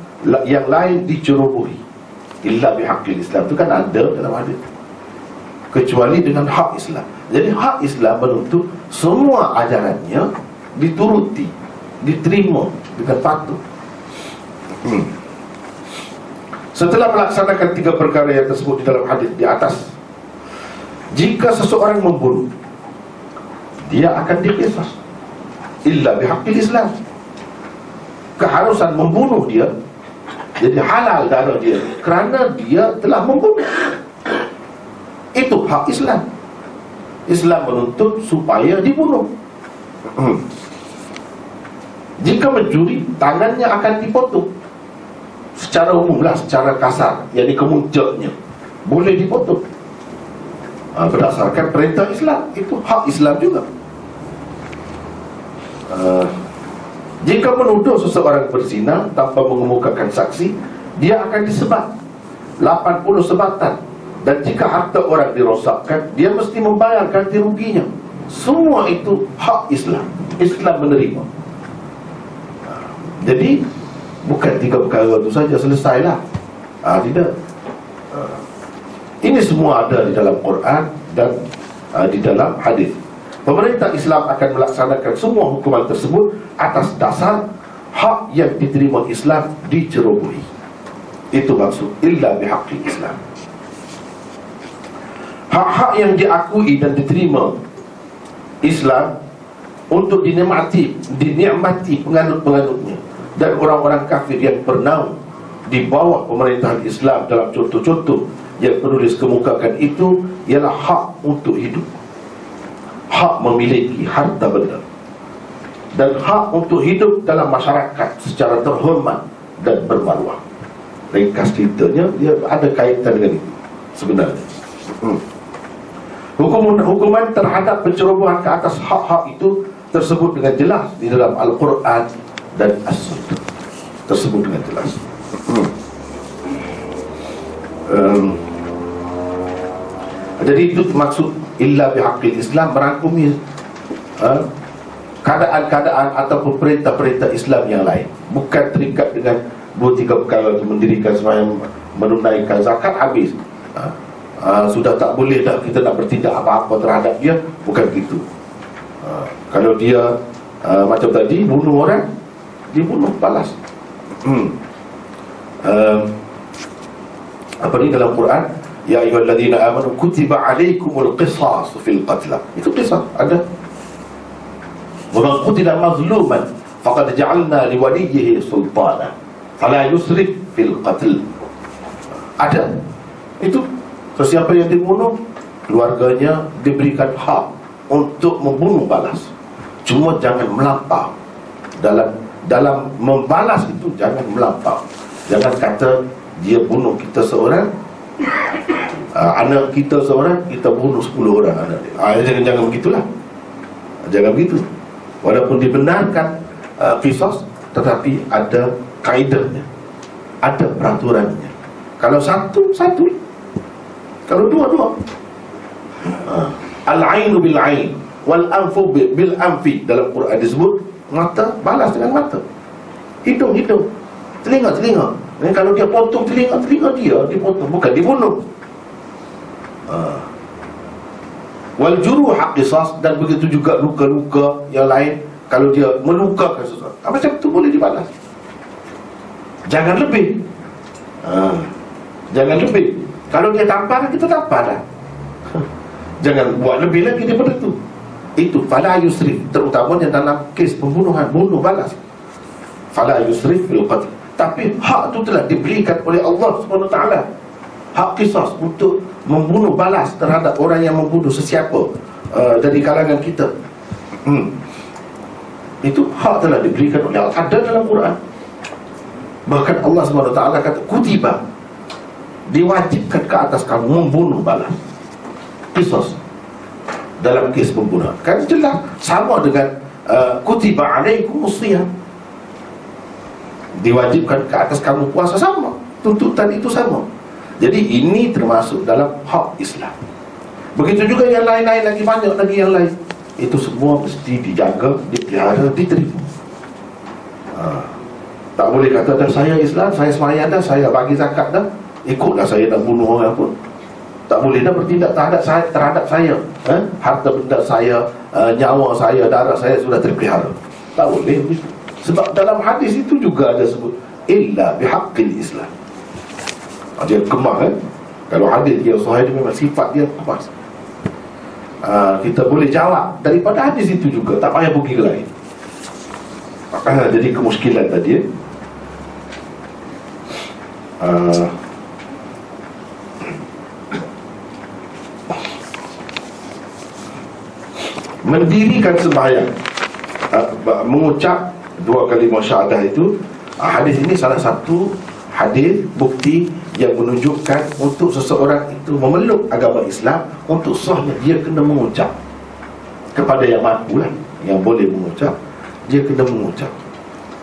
A: yang lain dicerobohi. Illa bihaqqil Islam itu kan ada dalam hadis, kecuali dengan hak Islam. Jadi hak Islam menuntut semua ajarannya dituruti, diterima dengan patuh. Setelah melaksanakan 3 perkara yang tersebut di dalam hadis di atas, jika seseorang membunuh, dia akan diqisas illa bihaqqil Islam. Keharusan membunuh dia, jadi halal darah dia kerana dia telah membunuh. Itu hak Islam. Islam menuntut supaya dibunuh. Jika mencuri, tangannya akan dipotong secara umumlah, secara kasar, yakni kemuncaknya boleh dipotong berdasarkan perintah Islam. Itu hak Islam juga. Jika menuduh seseorang berzina tanpa mengemukakan saksi, dia akan disebat 80 sebatan. Dan jika harta orang dirosakkan, dia mesti membayar ganti ruginya. Semua itu hak Islam. Islam menerima. Jadi bukan 3 perkara itu saja selesailah. Tidak. Ini semua ada di dalam Quran dan di dalam hadis. Pemerintah Islam akan melaksanakan semua hukuman tersebut atas dasar hak yang diterima Islam dicerobohi. Itu maksud illa bihaqqi Islam. Hak-hak yang diakui dan diterima Islam untuk dinikmati penganut-penganutnya dan orang-orang kafir yang bernaung di bawah pemerintahan Islam. Dalam contoh-contoh yang penulis kemukakan itu ialah hak untuk hidup, hak memiliki harta benda, dan hak untuk hidup dalam masyarakat secara terhormat dan bermaruah. Ringkas ceritanya, dia ada kaitan dengan itu sebenarnya. Hukuman terhadap pencerobohan ke atas hak-hak itu tersebut dengan jelas di dalam Al-Quran dan As-Sunnah. Tersebut dengan jelas. Jadi itu maksud illa bihaqqil Islam, merangkumi keadaan-keadaan ataupun perintah-perintah Islam yang lain, bukan terikat dengan 2-3 perkara untuk mendirikan sembahyang, menunaikan zakat, habis. Sudah tak boleh dah kita nak bertindak apa-apa terhadap dia. Bukan gitu. Kalau dia macam tadi bunuh orang, dibunuh, balas. Apa ni dalam Quran, ya ayyuhalladzina amanu kutiba alaikumul qisas fil qatl. Itu qisas ada. Wa man qutila mazluman faqad ja'alna liwaliyhi sultana fala yusrif fil qatl. Ada. Itu. Sesiapa yang dibunuh, keluarganya diberikan hak untuk membunuh balas. Cuma jangan melampau. Dalam membalas itu jangan melampau. Jangan kata dia bunuh kita seorang, anak kita seorang, kita bunuh 10 orang anak dia. Jangan begitulah. Jangan begitu. Walaupun dibenarkan qisas, tetapi ada kaedahnya, ada peraturannya. Kalau satu, kalau dua. Al-ainu bil-ain wal-anfu bil-anfi. Dalam Quran disebut mata balas dengan mata, hidung, telinga. Dan kalau dia potong telinga dia dipotong, bukan dibunuh. Wal-juruh qisas. Dan begitu juga luka-luka yang lain. Kalau dia melukakan sesuatu, macam itu boleh dibalas. Jangan lebih. Jangan lebih. Kalau dia tampar, kita tampar lah. Jangan buat lebih lagi daripada itu. Itu fala yusrif, terutamanya dalam kes pembunuhan, bunuh balas. Fala yusrif fil qatl. Tapi hak itu telah diberikan oleh Allah SWT. Hak qisas untuk membunuh balas terhadap orang yang membunuh sesiapa dari kalangan kita. Itu hak telah diberikan oleh Allah, ada dalam Quran. Bahkan Allah SWT kata kutiba, diwajibkan ke atas kamu membunuh balas, qisas. dalam kes pembunuhan. Kan jelas sama dengan kutiba alaikumus shiyam, diwajibkan ke atas kamu puasa, sama, tuntutan itu sama. Jadi ini termasuk dalam hak Islam. Begitu juga yang lain-lain lagi, banyak lagi yang lain. Itu semua mesti dijaga, dipelihara, diterima. Tak boleh kata dah saya Islam, saya sembahyang dah, saya bagi zakat dah, ikutlah saya nak bunuh orang pun. Tak boleh dah bertindak terhadap saya, harta benda saya, nyawa saya, darah saya sudah terpelihara. Tak boleh begitu. Sebab dalam hadis itu juga ada sebut illa bihaqqil Islam. Dia kemas kan. Kalau hadis dia sahih, dia memang sifat dia kemas. Kita boleh jawab daripada hadis itu juga, tak payah pergi ke lain. Jadi kemuskilan tadi mendirikan sembahyang, mengucap dua kalimah syahadah itu. Hadis ini salah satu hadis bukti yang menunjukkan untuk seseorang itu memeluk agama Islam, untuk sahnya dia kena mengucap. Kepada yang mampu lah, yang boleh mengucap, dia kena mengucap.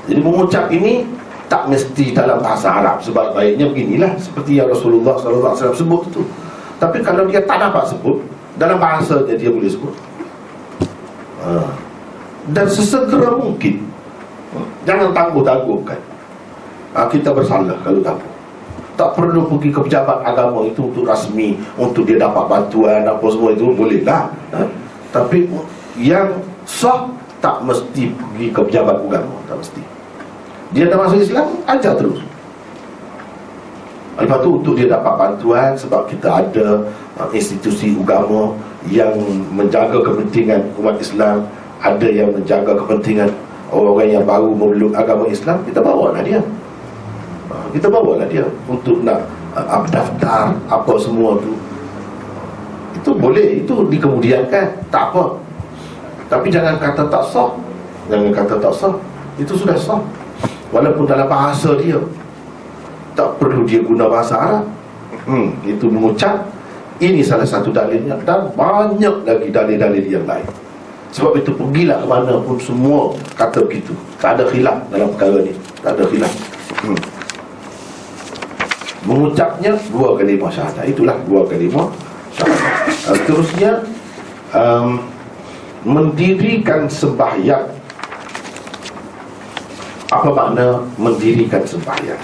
A: Jadi mengucap ini tak mesti dalam bahasa Arab. Sebaik-baiknya beginilah, seperti yang Rasulullah SAW sebut itu. Tapi kalau dia tak dapat sebut, dalam bahasanya dia boleh sebut. Dan sesegera mungkin, jangan tangguh-tangguhkan. Kita bersalah kalau tangguh. Tak perlu pergi ke pejabat agama itu untuk rasmi, untuk dia dapat bantuan apa semua itu boleh lah. Tapi yang sah tak mesti pergi ke pejabat agama, tak mesti. Dia dah masuk Islam, ajar terus. Lepas tu untuk dia dapat bantuan, sebab kita ada institusi agama yang menjaga kepentingan umat Islam, ada yang menjaga kepentingan orang yang baru memeluk agama Islam, kita bawa lah dia. Kita bawa lah dia untuk nak daftar apa semua tu. Itu boleh, itu dikemudiankan, tak apa. Tapi jangan kata tak sah. Jangan kata tak sah. Itu sudah sah. Walaupun dalam bahasa dia, tak perlu dia guna bahasa Arab. Itu mengucap. Ini salah satu dalilnya. Dan banyak lagi dalil-dalil yang lain. Sebab itu pergilah ke mana pun semua kata begitu. Tak ada khilaf dalam perkara ni. Tak ada khilaf. Mengucapnya dua kalimah syahadah. Itulah dua kalimah syahadah. Seterusnya, mendirikan sembahyang. Apa makna mendirikan sembahyang?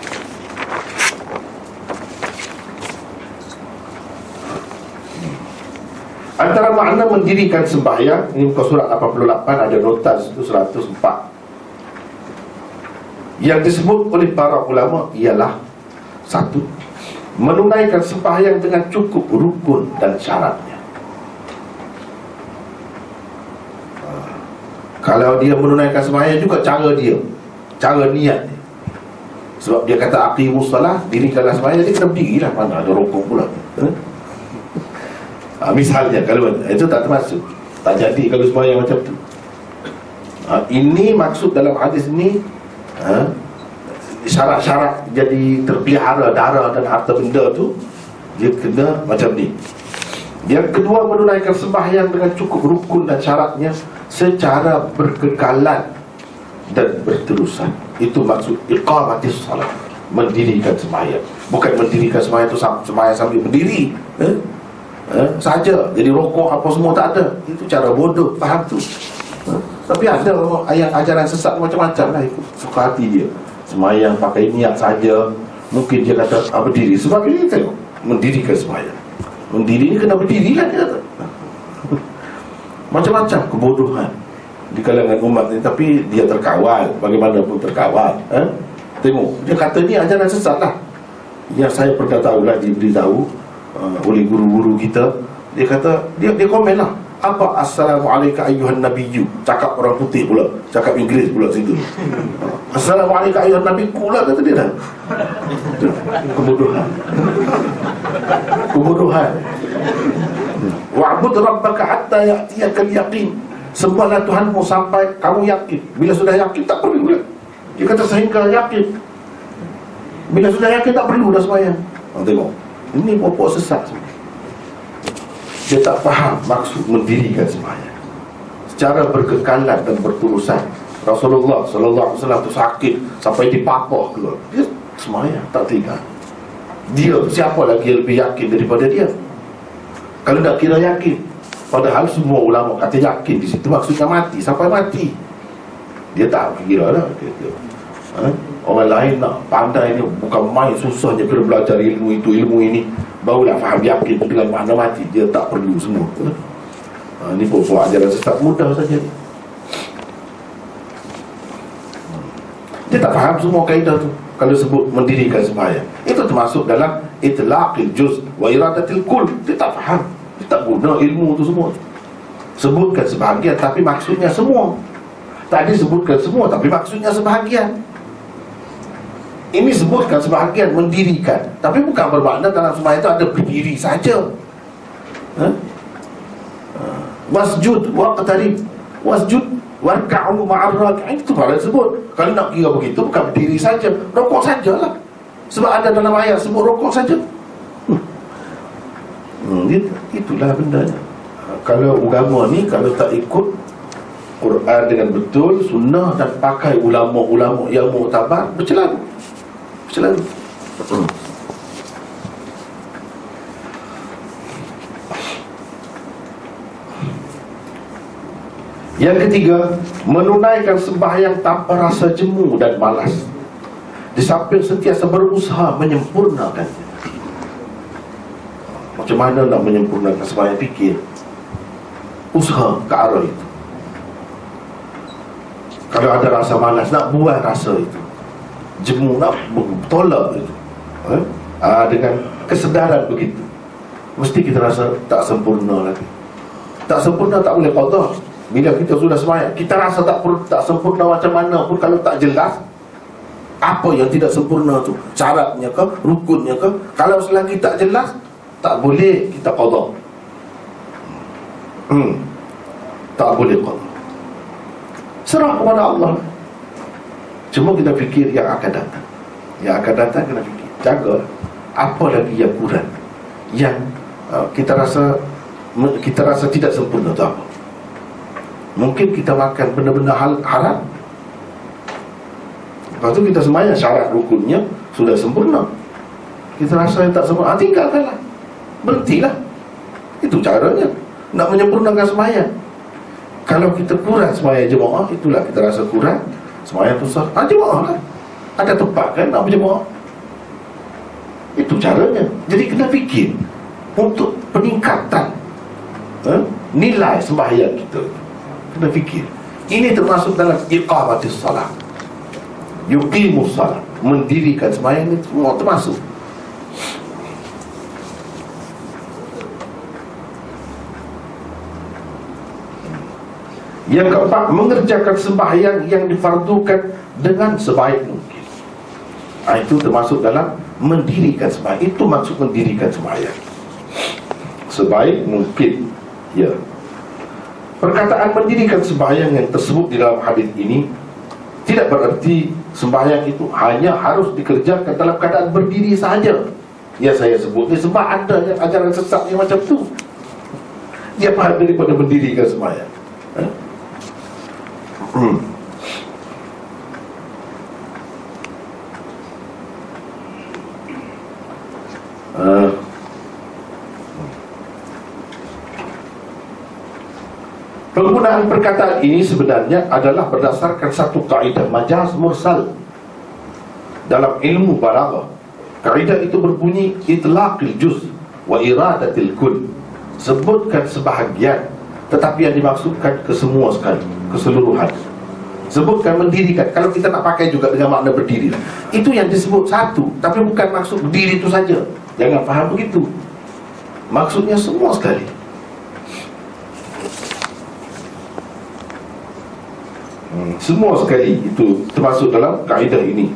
A: Antara makna mendirikan sembahyang, ini muka surat 88, ada nota itu 104. Yang disebut oleh para ulama ialah: satu, menunaikan sembahyang dengan cukup rukun dan syaratnya. Kalau dia menunaikan sembahyang juga cara dia, cara niat dia. Sebab dia kata aqimus salah, dirikanlah sembahyang, dia kena berdirilah, mana ada rukun pula. Misalnya kalau itu tak termasuk, tak jadi kalau sembahyang macam tu. Ini maksud dalam hadis ini, syarat-syarat jadi terpelihara darah dan harta benda tu, dia kena macam ni. Yang kedua, menunaikan sembahyang dengan cukup rukun dan syaratnya secara berkekalan dan berterusan. Itu maksud iqamatis salat, mendirikan sembahyang. Bukan mendirikan sembahyang tu sembahyang sambil berdiri saja, jadi rokok apa semua tak ada. Itu cara bodoh, faham tu. Tapi ada ayat ajaran sesat macam-macam lah, ikut suka hati dia. Sembahyang pakai niat saja, mungkin dia kata berdiri. Sebab ini tengok, mendirikan sembahyang. Mendiri ni kena berdiri lah, dia kata. Macam-macam kebodohan di kalangan umat ni. Tapi dia terkawal, bagaimanapun terkawal. Tengok, dia kata ni ajaran sesat lah. Yang saya pernah tahu lah, diberitahu oleh guru-guru kita. Dia kata, dia komen lah, apa assalamualaikum ayyuhan nabiyyu, cakap orang putih pula, cakap Inggeris pula situ. Assalamualaikum ayyuhan nabiyyu pula, kata dia dah. Kebodohan. Kebodohan. Wa'bud rabbaka hatta ya'tiyakal yaqin, sembahlah Tuhanmu sampai kamu yakin. Bila sudah yakin tak perlu pula. Dia kata sehingga yakin. Bila sudah yakin tak perlu dah sembahyang. Tengok, ini pokok sesat. dia tak faham maksud mendirikan sembahyang secara berkekalan dan berterusan. Rasulullah sallallahu alaihi wasallam tu sakit sampai dipapah keluar, dia sembahyang tak tinggal. Dia siapa lagi yang lebih yakin daripada dia? Kalau nak kira yakin, padahal semua ulama kata yakin di situ maksudnya mati, sampai mati. Dia tak kira lah orang lain nak pandai ni bukan main, susahnya kena belajar ilmu itu ilmu ini barulah faham yakin itu dengan makna mati. Dia tak perlu semua. Ni pokok ajaran sesat mudah saja. Dia tak faham semua kaedah tu. Kalau sebut mendirikan sembahyang, itu termasuk dalam itlaqil juz wa iradatil kull. Dia tak faham, dia tak guna ilmu tu semua. Sebutkan sebahagian tapi maksudnya semua. Tadi sebutkan semua tapi maksudnya sebahagian. Ini sebutkan sebahagian, mendirikan, tapi bukan bermakna dalam sembahyang itu ada berdiri saja. Wasjud waqtarib, wasjud warka'u ma'ar raki'in, itu kalau sebut. Kalau nak kira begitu bukan berdiri saja, rokok sajalah. Sebab ada dalam ayat sebut rokok saja. Itulah bendanya. Kalau agama ni kalau tak ikut Quran dengan betul, sunnah dan pakai ulama-ulama yang muktabar, bercelaru. Yang ketiga, menunaikan sembahyang tanpa rasa jemu dan malas, di samping sentiasa berusaha menyempurnakannya. Macam mana nak menyempurnakan sembahyang? Fikir, usaha ke arah itu. Kalau ada rasa malas, nak buang rasa itu, jemu, nak tolak itu, dengan kesedaran begitu, mesti kita rasa tak sempurna lagi. Tak sempurna tak boleh qada. Bila kita sudah sembahyang, kita rasa tak sempurna macam mana pun, kalau tak jelas apa yang tidak sempurna tu, syaratnya ke, rukunnya ke, kalau selagi tak jelas, tak boleh kita qada. Tak boleh qada. Serah kepada Allah. Cuma kita fikir yang akan datang. Yang akan datang kena fikir, jaga apa lagi yang kurang, yang kita rasa tidak sempurna tu apa. Mungkin kita makan benda-benda haram, lepas tu kita sembahyang, syarat rukunnya sudah sempurna, kita rasa yang tak sempurna, tinggalkanlah, berhentilah. Itu caranya nak menyempurnakan sembahyang. Kalau kita kurang sembahyang jemaah, itulah kita rasa kurang sembahyang tu sah, jemaah lah. Ada tempat kan nak berjemaah. Itu caranya. Jadi kena fikir untuk peningkatan nilai sembahyang kita. Kena fikir. Ini termasuk dalam iqamatis salat, yuqimus salat, mendirikan sembahyang, ini semua termasuk. Yang keempat, mengerjakan sembahyang yang difardukan dengan sebaik mungkin. Itu termasuk dalam mendirikan sembahyang. Itu maksud mendirikan sembahyang, sebaik mungkin. Ya. Perkataan mendirikan sembahyang yang tersebut di dalam hadis ini tidak bererti sembahyang itu hanya harus dikerjakan dalam keadaan berdiri sahaja. Ya, saya sebut ni sebab ada yang ajaran sesat yang macam tu. Dia faham daripada mendirikan sembahyang. Penggunaan perkataan ini sebenarnya adalah berdasarkan satu kaedah majaz mursal dalam ilmu balaghah. Kaedah itu berbunyi itlaqil juz wa iradatil kull. Sebutkan sebahagian tetapi yang dimaksudkan kesemua sekali, keseluruhan. Sebutkan mendirikan, kalau kita nak pakai juga dengan makna berdiri, itu yang disebut satu, tapi bukan maksud berdiri itu saja. Jangan faham begitu. Maksudnya semua sekali. Semua sekali itu termasuk dalam kaedah ini.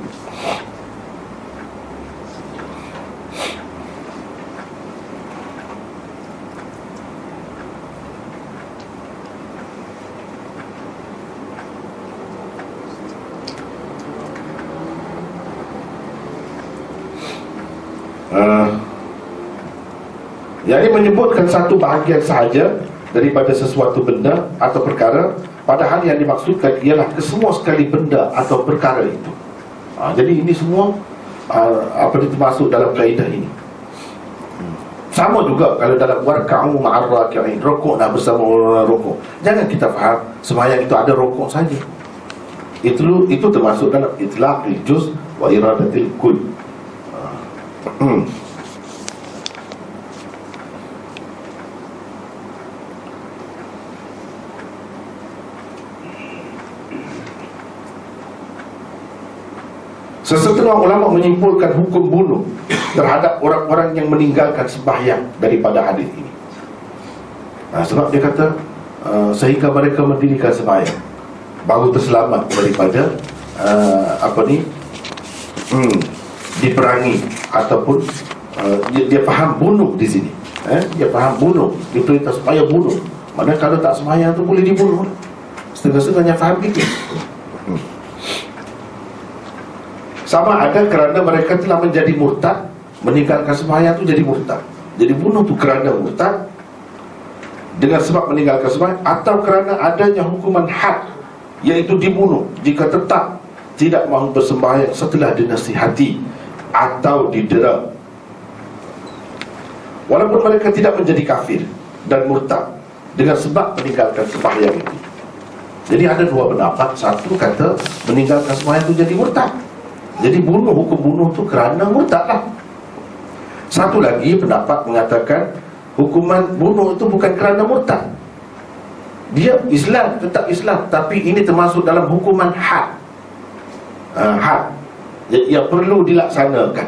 A: Yang ini menyebutkan satu bahagian sahaja daripada sesuatu benda atau perkara, padahal yang dimaksudkan ialah kesemua sekali benda atau perkara itu. Jadi ini semua termasuk dalam kaedah ini. Sama juga kalau dalam warka'u ma'ar raki'in, rokoklah bersama orang rokok. Jangan kita faham sembahyang itu ada rokok saja. Itu termasuk dalam itlaqil juz wa iradatil kull. Sesetengah ulama menyimpulkan hukum bunuh terhadap orang-orang yang meninggalkan sembahyang daripada hadis ini. Sebab dia kata sehingga mereka mendirikan sembahyang baru terselamat daripada diperangi ataupun dia faham bunuh di sini. Dia faham bunuh, diperintah supaya bunuh. Mana kalau tak sembahyang tu boleh dibunuh. Setengah-setengahnya faham gitu. Sama ada kerana mereka telah menjadi murtad, meninggalkan sembahyang itu jadi murtad. Jadi bunuh itu kerana murtad dengan sebab meninggalkan sembahyang, atau kerana adanya hukuman had, iaitu dibunuh jika tetap tidak mahu bersembahyang setelah dinasihati atau didera. Walaupun mereka tidak menjadi kafir dan murtad dengan sebab meninggalkan sembahyang itu. Jadi ada dua pendapat. Satu kata meninggalkan sembahyang itu jadi murtad, jadi bunuh, hukum bunuh tu kerana murtad lah. Satu lagi pendapat mengatakan hukuman bunuh itu bukan kerana murtad. Dia Islam, tetap Islam, tapi ini termasuk dalam hukuman had. Had yang perlu dilaksanakan.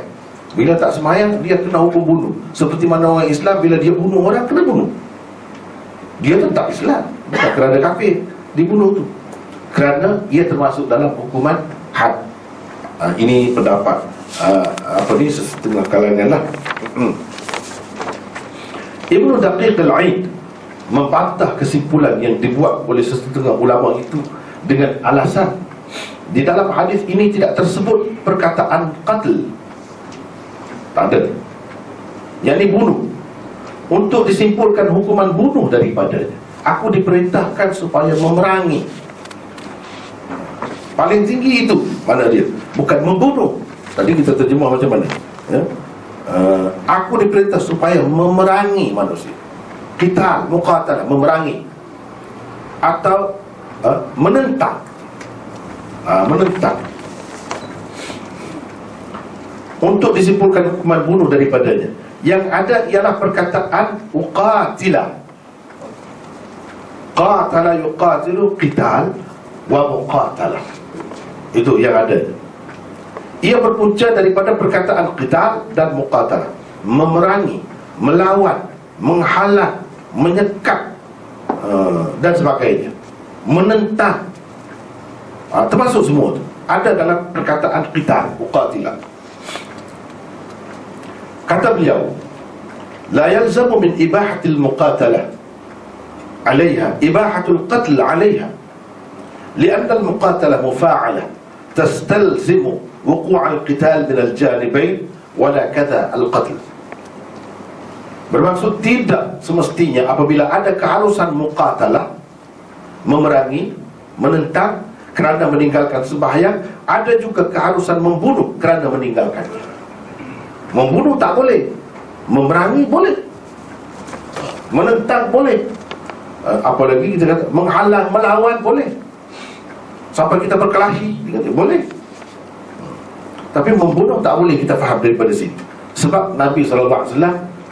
A: Bila tak sembahyang, dia kena hukum bunuh. Seperti mana orang Islam, bila dia bunuh orang, kena bunuh. Dia tetap Islam, bukan kerana kafir dibunuh tu, kerana ia termasuk dalam hukuman had. Ini pendapat setengah kalangan lah. Ibnu Daqiq al-Aid membantah kesimpulan yang dibuat oleh setengah ulama itu dengan alasan di dalam hadis ini tidak tersebut perkataan qatl. Tak ada. Yang ini bunuh. Untuk disimpulkan hukuman bunuh daripadanya, aku diperintahkan supaya memerangi. Paling tinggi itu mana dia? Bukan membunuh. Tadi kita terjemah macam mana? Aku diperintah supaya memerangi manusia. Kita muqatalah, memerangi, atau menentang. Menentang. Untuk disimpulkan hukuman bunuh daripadanya, yang ada ialah perkataan uqatila. Qatala yuqatilu, qital wa muqatalah. Itu yang ada. Ia berpunca daripada perkataan qital dan muqatalah, memerangi, melawan, menghalang, menyekat, dan sebagainya, menentang. Termasuk semua itu ada dalam perkataan qital, muqatilah. Kata beliau, la yalzamu min ibahatil muqatalah alaiha ibahatul qatl alaiha, lianna al-muqatalah mufa'alah tastalzimu wuqu' al-qital min al-janibain wala kadha al-qatl. Bermaksud tidak semestinya apabila ada keharusan muqatalah, memerangi, menentang kerana meninggalkan sembahyang, ada juga keharusan membunuh kerana meninggalkannya. Membunuh tak boleh, memerangi boleh, menentang boleh, apalagi kita kata menghalang, melawan boleh, sampai kita berkelahi boleh. Tapi membunuh tak boleh, kita faham daripada sini. Sebab Nabi SAW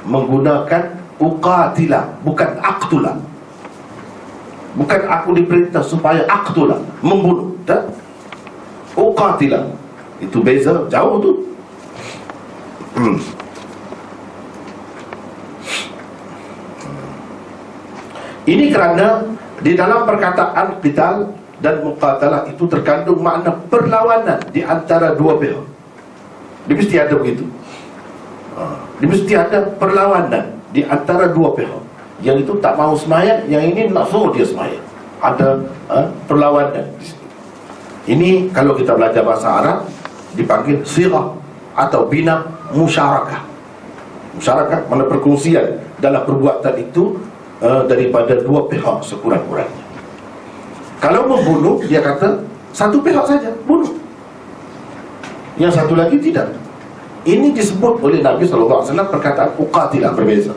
A: menggunakan uqatila, bukan aqtula. Bukan aku diperintah supaya aqtula, membunuh, tak? Uqatila, itu beza jauh tu. Ini kerana di dalam perkataan qital dan muqatalah itu terkandung makna perlawanan di antara dua pihak. Dia mesti ada begitu. Dia mesti ada perlawanan di antara dua pihak. Yang itu tak mahu sembahyang, yang ini nak suruh dia sembahyang. Ada perlawanan di sini. Ini kalau kita belajar bahasa Arab dipanggil sirah atau bina musyarakah. Musyarakah mana perkongsian dalam perbuatan itu daripada dua pihak sekurang-kurangnya. Kalau membunuh, dia kata satu pihak saja bunuh, yang satu lagi tidak. Ini disebut oleh Nabi SAW perkataan uqatilah, berbeza.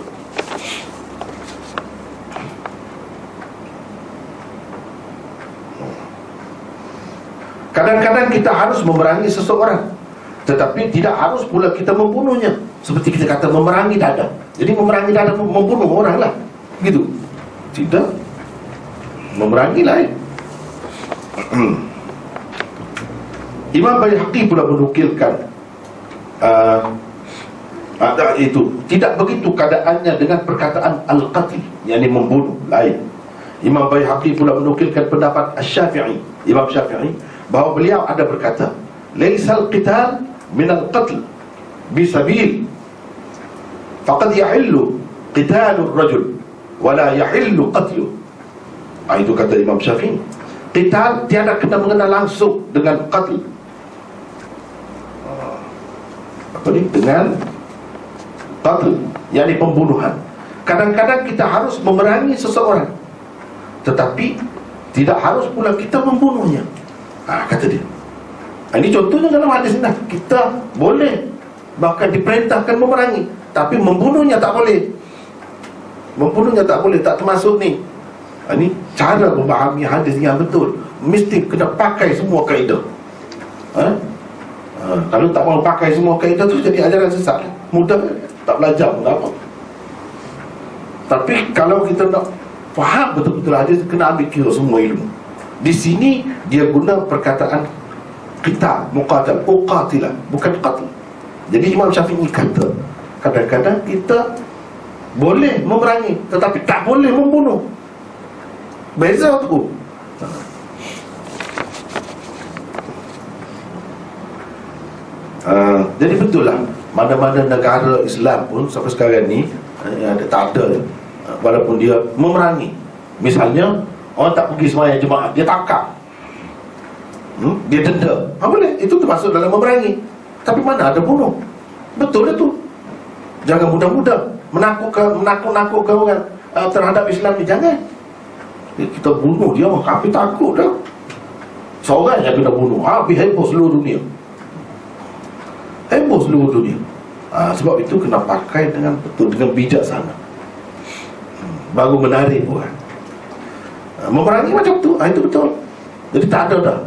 A: Kadang-kadang kita harus memerangi seseorang, tetapi tidak harus pula kita membunuhnya. Seperti kita kata memerangi dada. Jadi memerangi dada membunuh orang lah, gitu. Tidak, memerangi lain. Imam Baihaqi pula menukilkan itu tidak begitu keadaannya dengan perkataan al-qatl, yakni membunuh lain. Imam Baihaqi pula menukilkan pendapat Asy-Syafi'i, Imam Syafi'i, bahawa beliau ada berkata, laisal qital min al-qatl bisabil faqad yahillu qitalur rajul wala yahillu qatluh. Itu kata Imam Syafi'i. Qital tiada kena mengenal langsung dengan qatl. Apa ni? Dengan qatl, yakni pembunuhan. Kadang-kadang kita harus memerangi seseorang, tetapi tidak harus pula kita membunuhnya. Kata dia. Ini contohnya dalam hadis ini. Kita boleh, bahkan diperintahkan memerangi, tapi membunuhnya tak boleh. Membunuhnya tak boleh, tak termasuk ni. Ini cara memahami hadis yang betul. Mesti kena pakai semua kaedah. Kalau tak mau pakai semua kaedah tu, jadi ajaran sesat. Mudah, tak belajar pun apa. Tapi kalau kita nak faham betul-betul hadis, kena ambil kira semua ilmu. Di sini dia guna perkataan qital, muqatal, uqatilah, bukan qatl. Jadi Imam Syafi'i kata, kadang-kadang kita boleh memerangi, tetapi tak boleh membunuh. Beza tu. Jadi betul lah, mana-mana negara Islam pun sampai sekarang ni tak ada, walaupun dia memerangi. Misalnya orang tak pergi sembahyang jemaah, dia tangkap, dia denda, boleh, itu termasuk dalam memerangi. Tapi mana ada bunuh. Betul itu. Jangan mudah-mudah menakut-nakutkan orang terhadap Islam ni. Jangan. Kita bunuh dia, kafir takut dah. Seorang yang kena bunuh, habis heboh seluruh dunia. Heboh seluruh dunia. Sebab itu kena pakai dengan betul, dengan bijaksana, baru menarik orang. Memerangi macam tu, itu betul. Jadi tak ada dah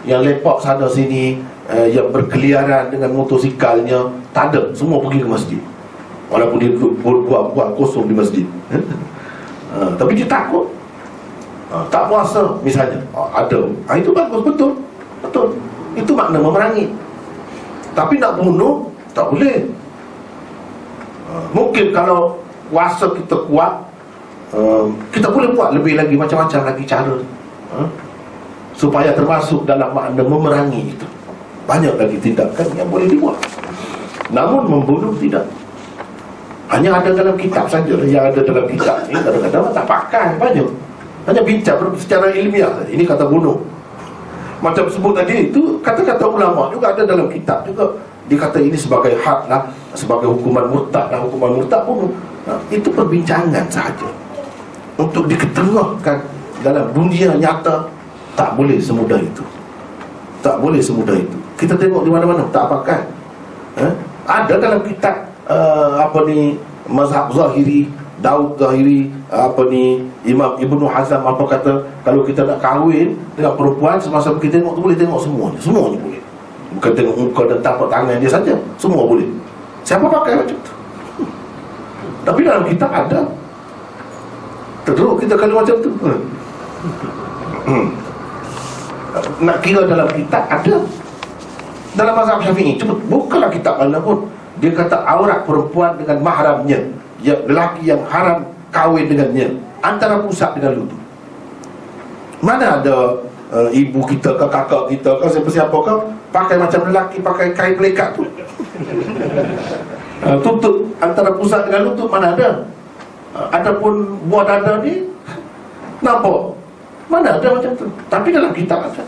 A: yang lepak sana sini, yang berkeliaran dengan motosikalnya. Tak ada, semua pergi ke masjid, walaupun dia buat kosong di masjid. Tapi dia takut, tak puasa misalnya, ada. Itu bagus, betul. Betul, itu makna memerangi. Tapi nak bunuh tak boleh. Mungkin kalau kuasa kita kuat, kita boleh buat lebih lagi, macam-macam lagi cara, supaya termasuk dalam makna memerangi itu. Banyak lagi tindakan yang boleh dibuat. Namun membunuh tidak. Hanya ada dalam kitab saja. Yang ada dalam kitab ni kadang-kadang tak pakai banyak. Hanya bincang secara ilmiah. Ini kata bunuh. Macam sebut tadi, itu kata-kata ulama juga ada dalam kitab juga. Dia kata ini sebagai had lah, sebagai hukuman murtad lah, hukuman murtad bunuh. Itu perbincangan sahaja. Untuk diketengahkan dalam dunia nyata, tak boleh semudah itu. Tak boleh semudah itu. Kita tengok di mana-mana tak pakai. Ada dalam kitab mazhab Zahiri, Daud Zahiri, Imam Ibnu Hazm kata, kalau kita nak kahwin dengan perempuan semasa kita tengok tu boleh tengok semuanya. Semuanya boleh. Bukan tengok muka dan tapak tangan dia saja, semua boleh. Siapa pakai macam tu? Tapi dalam kitab ada. Teruk kita kalau macam tu. Nak kira dalam kitab ada. Dalam mazhab Syafi'i, cuma bukanlah kitab mana pun, dia kata aurat perempuan dengan mahramnya, lelaki yang haram kahwin dengannya, antara pusat dengan lutut. Mana ada ibu kita ke kakak kita ke siapa-siapa ke pakai macam lelaki, pakai kain pelikat tu, tutup antara pusat dengan lutut, mana ada. Adapun buah dada ni nampak, mana ada macam tu. Tapi dalam kitab ada.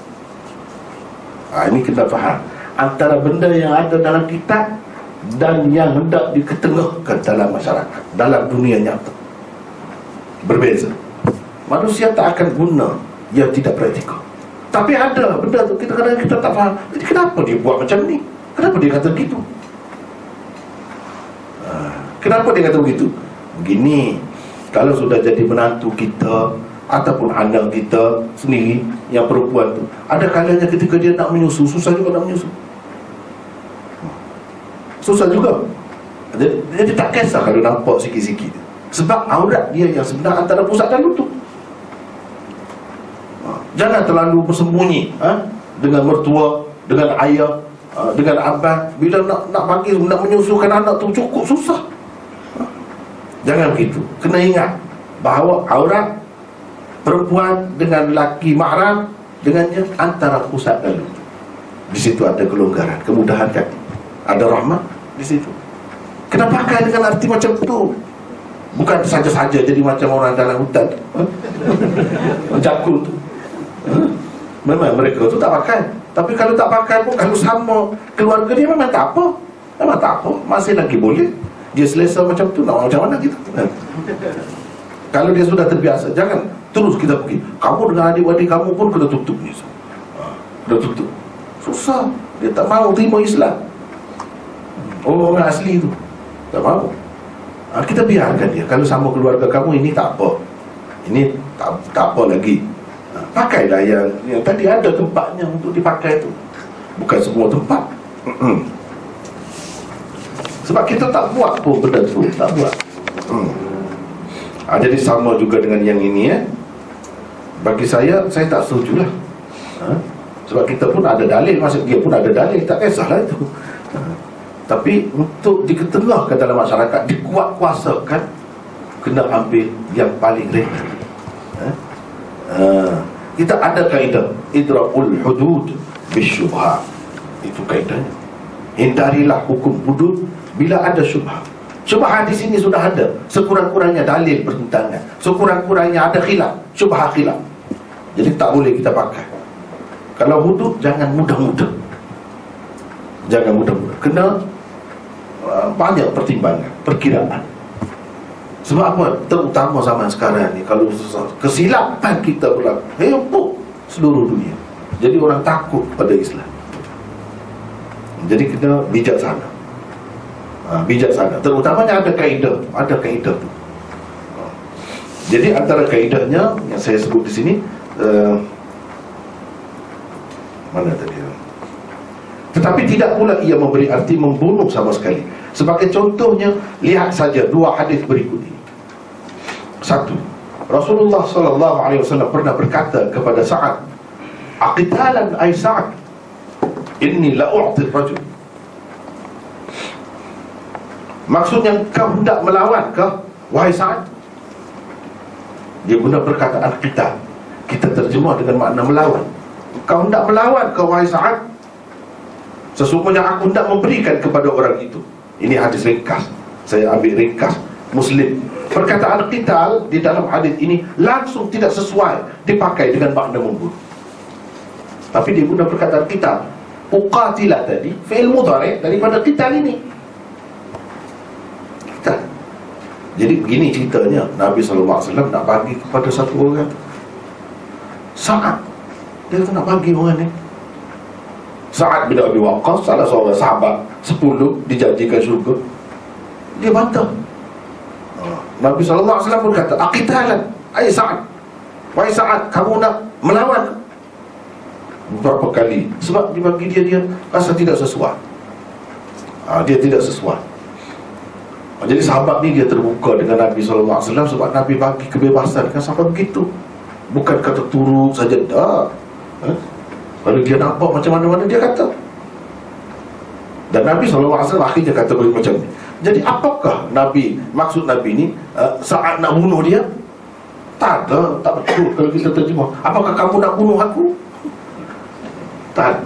A: Ini kena faham antara benda yang ada dalam kitab dan yang hendak diketengahkan dalam masyarakat, dalam dunia nyata. Berbeza. Manusia tak akan guna yang tidak praktikal. Tapi ada benda tu kadang-kadang kita tak faham. Jadi kenapa dia buat macam ni? Kenapa dia kata begitu? Kenapa dia kata begitu? Begini, kalau sudah jadi menantu kita ataupun anak kita sendiri yang perempuan tu, ada kalanya ketika dia nak menyusu, susah juga nak menyusu. Susah juga. Jadi tak kisah kalau nampak sikit-sikit. Sebab aurat dia yang sebenar antara pusat dan lutut. Jangan terlalu bersembunyi dengan mertua, dengan ayah, dengan abang. Bila nak bagi, nak menyusukan anak tu cukup susah. Jangan begitu. Kena ingat bahawa aurat perempuan dengan lelaki mahram dengannya antara pusat dan lutut. Di situ ada kelonggaran, kemudahan kaki, ada rahmat di situ. Kena pakai dengan arti macam tu. Bukan saja-saja jadi macam orang dalam hutan mencakul tu. Memang mereka tu tak pakai. Tapi kalau tak pakai pun, kalau sama keluarga dia, memang tak apa. Memang tak apa, masih lagi boleh. Dia selesa macam tu, nak macam mana kita? Kalau dia sudah terbiasa, jangan terus kita pergi. Kamu dengan adik-adik kamu pun kena tutup ni. Kena tutup. Susah. Dia tak mahu terima Islam. Orang asli tu tak mahu. Kita biarkan dia. Kalau sama keluarga kamu, ini tak apa. Ini tak apa lagi. Pakailah yang tadi ada tempatnya untuk dipakai tu. Bukan semua tempat. Sebab kita tak buat pun benda tu. Tak buat. Jadi sama juga dengan yang ini bagi saya tak setuju lah. Sebab kita pun ada dalil, maksud dia pun ada dalil, tak kisahlah itu. Tapi untuk diketengahkan dalam masyarakat, dikuat-kuasakan, kena ambil yang paling ringan. Kita ada kaedah idra'ul hudud bisyubhat. Itu kaedahnya. Hindarilah hukum hudud bila ada syubhat. Syubhat di sini sudah ada. Sekurang-kurangnya dalil bertentangan, sekurang-kurangnya ada khilaf, syubhat khilaf. Jadi tak boleh kita pakai. Kalau hudud, jangan mudah-mudah. Jangan mudah-mudah. Kena banyak pertimbangan, perkiraan. Sebab apa? Terutama zaman sekarang ni, kalau kesilapan kita berlaku, heboh seluruh dunia. Jadi orang takut pada Islam. Jadi kena bijaksana. Bijaksana. Terutamanya ada kaedah. Ada kaedah tu. Jadi antara kaedahnya yang saya sebut di sini, mana tadi? Tetapi tidak pula ia memberi arti membunuh sama sekali. Sebagai contohnya, lihat saja dua hadis berikut ini. Satu, Rasulullah SAW pernah berkata kepada Sa'ad, "Aqitalan ay Sa'ad, inni la u'ti rajul." Maksudnya, kau hendak melawan ke, wahai Sa'ad? Dia guna perkataan qital. Kita terjemah dengan makna melawan. Kau hendak melawan ke, wahai Sa'ad? Sesungguhnya aku hendak memberikan kepada orang itu. Ini hadis ringkas, saya ambil ringkas Muslim. Perkataan qital di dalam hadis ini langsung tidak sesuai dipakai dengan makna membunuh. Tapi dia guna perkataan qital. Uqatila tadi fi'il mudhari' daripada qital ini. Qital. Jadi begini ceritanya, Nabi SAW nak bagi kepada satu orang, Sa'ad. Dia kata nak bagi orang ni. Sa'ad bin Abi Waqqas, salah seorang sahabat 10 dijanjikan syurga. Dia bantah. Nabi SAW pun kata, "Aqitalan ay Sa'ad." Wahai Sa'ad, kamu nak melawan? Beberapa kali. Sebab dibagi dia rasa tidak sesuai. Dia tidak sesuai. Jadi sahabat ni dia terbuka dengan Nabi SAW, sebab Nabi bagi kebebasan kan sampai begitu. Bukan kata turun saja dah. Kalau dia nampak macam mana-mana dia kata. Dan Nabi SAW akhirnya kata macam ni. Jadi apakah maksud Nabi ni Sa'ad nak bunuh dia? Tak ada, tak betul kalau kita terjemah. Apakah kamu nak bunuh aku? Tak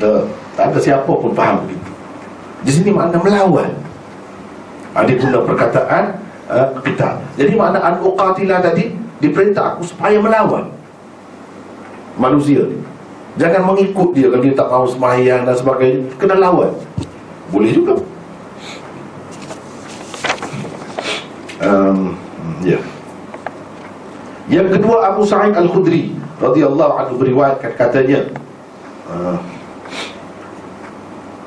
A: ada siapa pun faham begitu. Di sini makna melawan. Dia guna perkataan kita. Jadi makna an-uqatilah tadi, diperintah aku supaya melawan manusia ni. Jangan mengikut dia kalau dia tak mahu sembahyang dan sebagainya. Kena lawan. Boleh juga. Ya. Yang kedua, Abu Sa'id Al-Khudri radhiyallahu anhu beriwayatkan, katanya,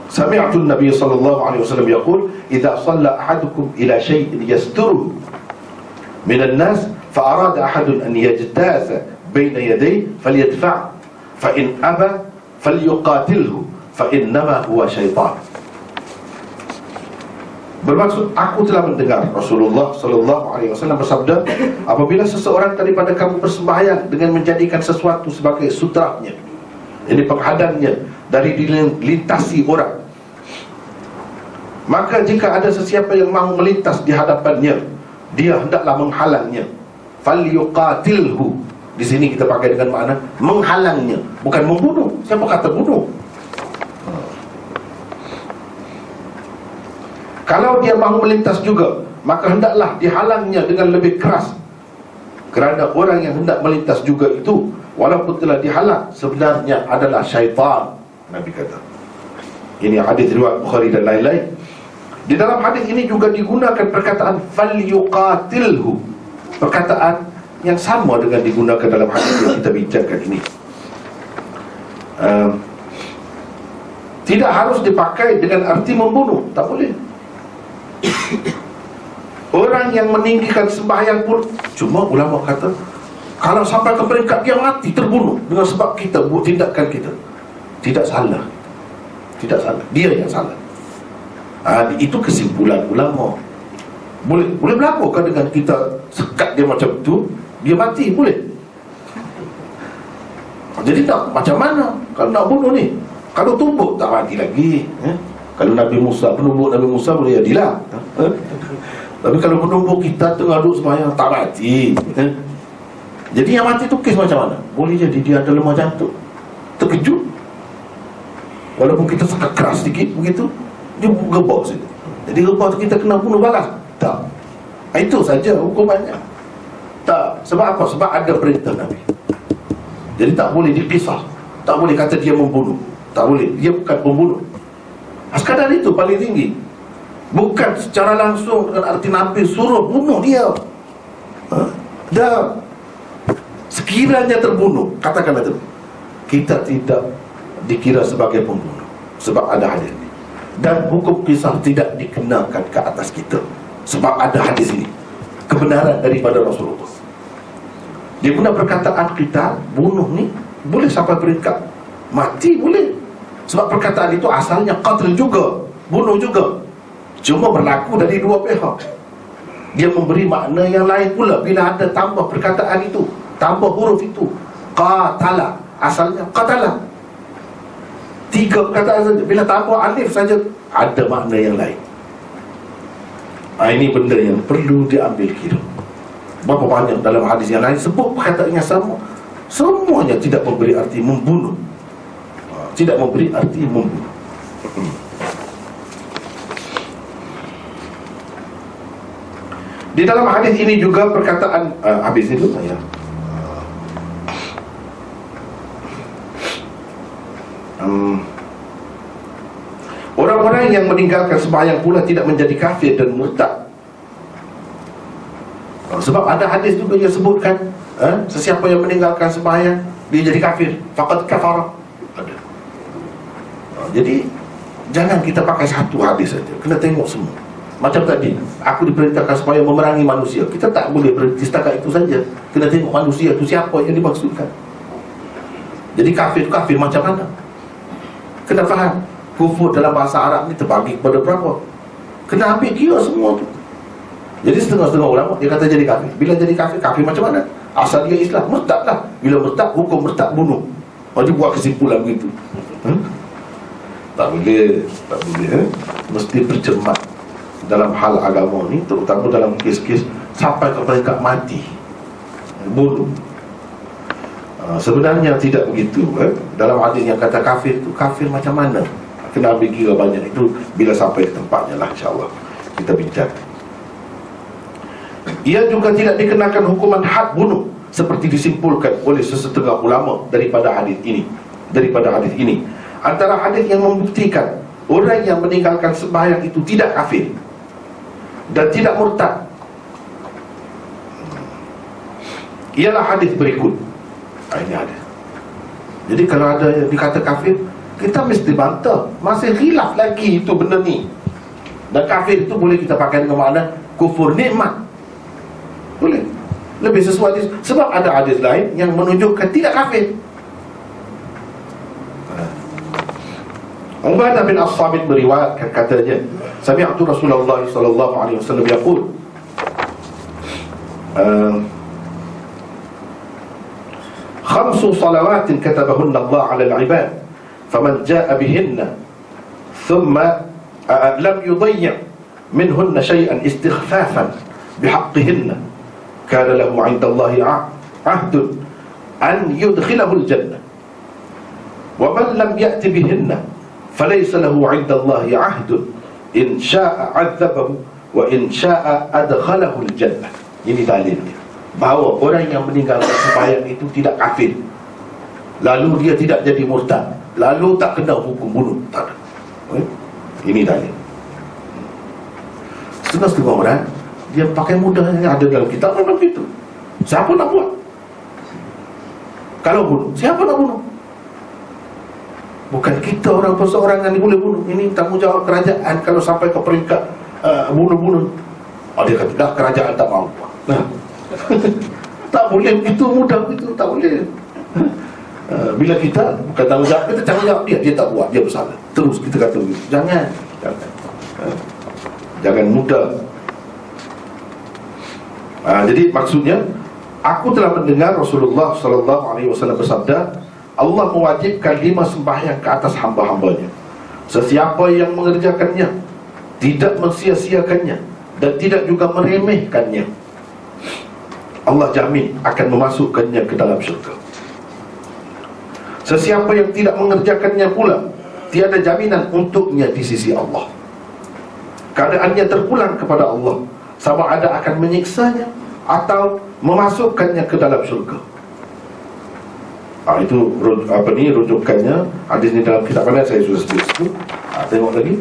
A: sami'tu an-nabiy sallallahu alaihi wasallam yaqul idza shalla ahadukum ila shay'in yasturuhu min an-nas fa arada ahadun an yajtaza baina yadayhi falyadfa' fa in aba falyuqatilhu fa innama huwa syaitan. Bermaksud, aku telah mendengar Rasulullah sallallahu alaihi wasallam bersabda, apabila seseorang daripada kamu bersembahyang dengan menjadikan sesuatu sebagai sutranya, ini penghadannya dari dilintasi orang, maka jika ada sesiapa yang mahu melintas di hadapannya, dia hendaklah menghalangnya. Falyuqatilhu. Di sini kita pakai dengan makna menghalangnya, bukan membunuh. Siapa kata bunuh? Kalau dia mahu melintas juga, maka hendaklah dihalangnya dengan lebih keras, kerana orang yang hendak melintas juga itu, walaupun telah dihalang, sebenarnya adalah syaitan. Nabi kata. Ini hadis riwayat Bukhari dan lain-lain. Di dalam hadis ini juga digunakan perkataan falyuqatilhu, perkataan yang sama dengan digunakan dalam hadis yang kita bincangkan ini. Tidak harus dipakai dengan arti membunuh, tak boleh. Orang yang meninggikan sembahyang pun, cuma ulama kata, kalau sampai ke peringkat dia mati, terbunuh dengan sebab kita buat tindakan kita, tidak salah. Tidak salah, dia yang salah. Itu kesimpulan ulama. Boleh berlaku kan dengan kita sekat dia macam tu, dia mati, boleh. Jadi tak, macam mana kalau nak bunuh ni? Kalau tumbuk tak mati lagi. Kalau Nabi Musa, penumbuk Nabi Musa boleh jadilah. Tapi kalau penumbuk kita tengah duduk sembahyang tak mati. Jadi yang mati tu kes macam mana? Boleh jadi dia ada lemah jantung, terkejut. Walaupun kita sekat keras sedikit begitu, dia gebak situ. Jadi gebak tu kita kena bunuh balas? Tak. Itu saja hukumannya. Tak. Sebab apa? Sebab ada perintah Nabi. Jadi tak boleh dipisah. Tak boleh kata dia membunuh. Tak boleh. Dia bukan pembunuh. Sekadar itu paling tinggi. Bukan secara langsung dengan arti Nabi suruh bunuh dia. Dah. Sekiranya terbunuh, katakanlah itu, kita tidak dikira sebagai pembunuh, sebab ada hadis ini. Dan hukum kisah tidak dikenakan ke atas kita, sebab ada hadis ini. Kebenaran daripada Rasulullah. Dia guna perkataan kita, bunuh ni boleh sampai peringkat mati, boleh. Sebab perkataan itu asalnya qatl juga, bunuh juga. Cuma berlaku dari dua pihak. Dia memberi makna yang lain pula bila ada tambah perkataan itu, tambah huruf itu. Qatala, asalnya qatala. 3 perkataan saja. Bila tambah alif saja, ada makna yang lain. Ini benda yang perlu diambil kira. Berapa banyak dalam hadis yang lain sebut perkataan yang sama, semuanya tidak memberi arti membunuh. Tidak memberi arti membunuh. Di dalam hadis ini juga perkataan habis itu ya. Orang-orang yang meninggalkan sembahyang pula tidak menjadi kafir dan murtad. Sebab ada hadis juga yang sebutkan sesiapa yang meninggalkan sembahyang dia jadi kafir, faqad kafara. Ada. Jadi jangan kita pakai satu hadis saja, kena tengok semua. Macam tadi, aku diperintahkan supaya memerangi manusia. Kita tak boleh berhenti setakat itu saja. Kena tengok manusia itu siapa yang dimaksudkan. Jadi kafir macam mana? Kena faham. Kufur dalam bahasa Arab ni terbagi kepada berapa? Kena ambil kira semua tu. Jadi setengah-setengah ulama dia kata jadi kafir. Bila jadi kafir, kafir macam mana? Asal dia Islam, murtad lah. Bila murtad, hukum murtad bunuh. Dia buat kesimpulan begitu. Tak boleh. Mesti bercermat dalam hal agama ni, terutama dalam kes-kes sampai ke peringkat mati, bunuh. Sebenarnya tidak begitu. Dalam hadis yang kata kafir tu, kafir macam mana? Kena ambil kira banyak. Itu bila sampai tempatnya lah, insyaAllah kita bincang. Ia juga tidak dikenakan hukuman had bunuh, seperti disimpulkan oleh sesetengah ulama daripada hadis ini. Antara hadis yang membuktikan orang yang meninggalkan sembahyang itu tidak kafir dan tidak murtad ialah hadis berikut. Ini hadis. Jadi kalau ada yang dikata kafir, kita mesti bantah. Masih khilaf lagi itu benda ni. Dan kafir itu boleh kita pakai dengan makna kufur nikmat. Boleh. Lebih sesuai hadis. Sebab ada hadis lain yang menunjukkan tidak kafir. Ubadah bin As-Samit meriwayatkan, katanya, sami'tu Rasulullah sallallahu alaihi wasallam yaqul, khamsu salawatin katabahunna Allah 'ala al-'ibad, faman jaa'a bihinna thumma lam yudayyi' minhunna shay'an istighfafan bihaqqihinna kana lahu 'inda Allahi 'ahdun an yudkhilahu al-jannah, wa man lam ya'ti bihinna falaysa lahu 'inda Allahi 'ahdun in syaa'a 'adzabahu wa in syaa'a adkhalahu al-jannah. Ini dalilnya bahawa orang yang meninggalkan sembahyang itu tidak kafir, lalu dia tidak jadi murtad, lalu tak kena hukum bunuh, tak ada. Ini dalil. Setengah-setengah orang dia pakai mudah yang ada dalam kitab memang begitu. Siapa nak buat? Kalau bunuh, siapa nak bunuh? Bukan kita orang perseorangan ni boleh bunuh. Ini tanggungjawab kerajaan. Kalau sampai ke peringkat bunuh-bunuh, dia kata dah, kerajaan tak mahu. Tak boleh begitu mudah begitu, tak boleh. Bila kita bukan tanggungjawab kita, tanggungjawab dia tak buat, dia bersalah. Terus kita kata begitu. Jangan mudah. Jadi maksudnya, aku telah mendengar Rasulullah sallallahu alaihi wasallam bersabda, Allah mewajibkan 5 sembahyang ke atas hamba-hambanya. Sesiapa yang mengerjakannya, tidak mensia-siakannya, dan tidak juga meremehkannya, Allah jamin akan memasukkannya ke dalam syurga. Sesiapa yang tidak mengerjakannya pula, tiada jaminan untuknya di sisi Allah. Keadaannya terpulang kepada Allah, sama ada akan menyiksanya atau memasukkannya ke dalam syurga. Itu rujukannya. Hadis ini dalam kitab mana saya sudah sebut. Tengok lagi.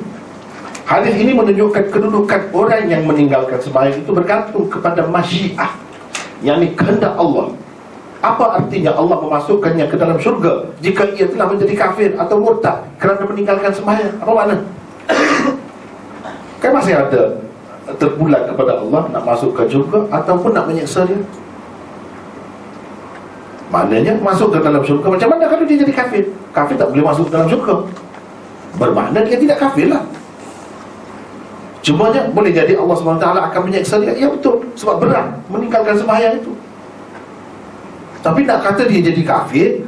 A: Hadis ini menunjukkan kedudukan orang yang meninggalkan sembahyang itu bergantung kepada masyiah, yakni kehendak Allah. Apa artinya Allah memasukkannya ke dalam syurga jika ia telah menjadi kafir atau murtad kerana meninggalkan sembahyang? Apa makna? Kan masih ada terpulang kepada Allah nak masuk ke syurga ataupun nak menyiksa dia. Maknanya masuk ke dalam syurga. Macam mana kalau dia jadi kafir? Kafir tak boleh masuk ke dalam syurga. Bermakna dia tidak kafir lah. Cumanya boleh jadi Allah SWT akan menyiksa dia. Ya betul, sebab berat meninggalkan sembahyang itu. Tapi nak kata dia jadi kafir,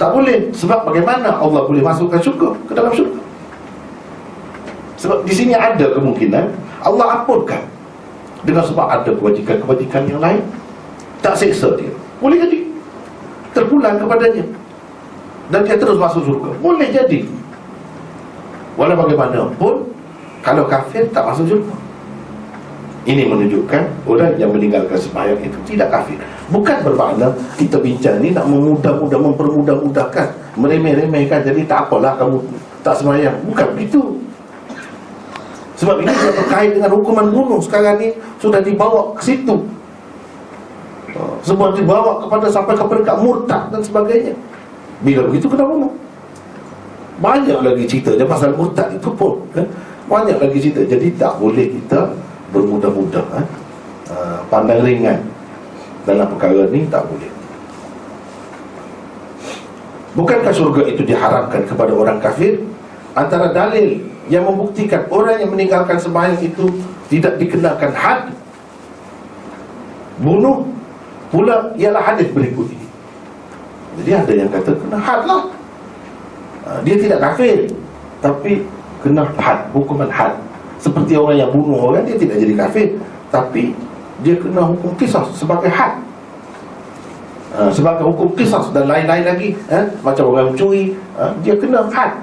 A: tak boleh. Sebab bagaimana Allah boleh masukkan syurga ke dalam syurga? Sebab di sini ada kemungkinan Allah ampunkan dengan sebab ada kebajikan-kebajikan yang lain, tak seksa dia. Boleh jadi terpulang kepadanya dan dia terus masuk syurga. Boleh jadi. Walau bagaimanapun, kalau kafir tak masuk syurga. Ini menunjukkan orang yang meninggalkan sembahyang itu tidak kafir. Bukan bermakna kita bincang ni nak mempermudah-mudahkan, meremeh-remehkan, jadi tak apalah kamu tak sembahyang. Bukan begitu. Sebab ini sudah berkait dengan hukuman bunuh. Sekarang ni sudah dibawa ke situ. Semua dibawa kepada sampai ke peringkat murtad dan sebagainya. Bila begitu kena bunuh. Banyak lagi ceritanya pasal murtad itu pun, kan? Banyak lagi cerita. Jadi tak boleh kita bermudah-mudah, pandang ringan dalam perkara ni, tak boleh. Bukankah syurga itu diharamkan kepada orang kafir? Antara dalil yang membuktikan orang yang meninggalkan sembahyang itu tidak dikenakan had bunuh pula ialah hadis berikut ini. Jadi ada yang kata kena had lah. Dia tidak kafir, tapi kena had, hukuman had. Seperti orang yang bunuh orang, dia tidak jadi kafir, tapi dia kena hukum qisas sebagai had, sebagai hukum qisas dan lain-lain lagi. Macam orang mencuri, dia kena had.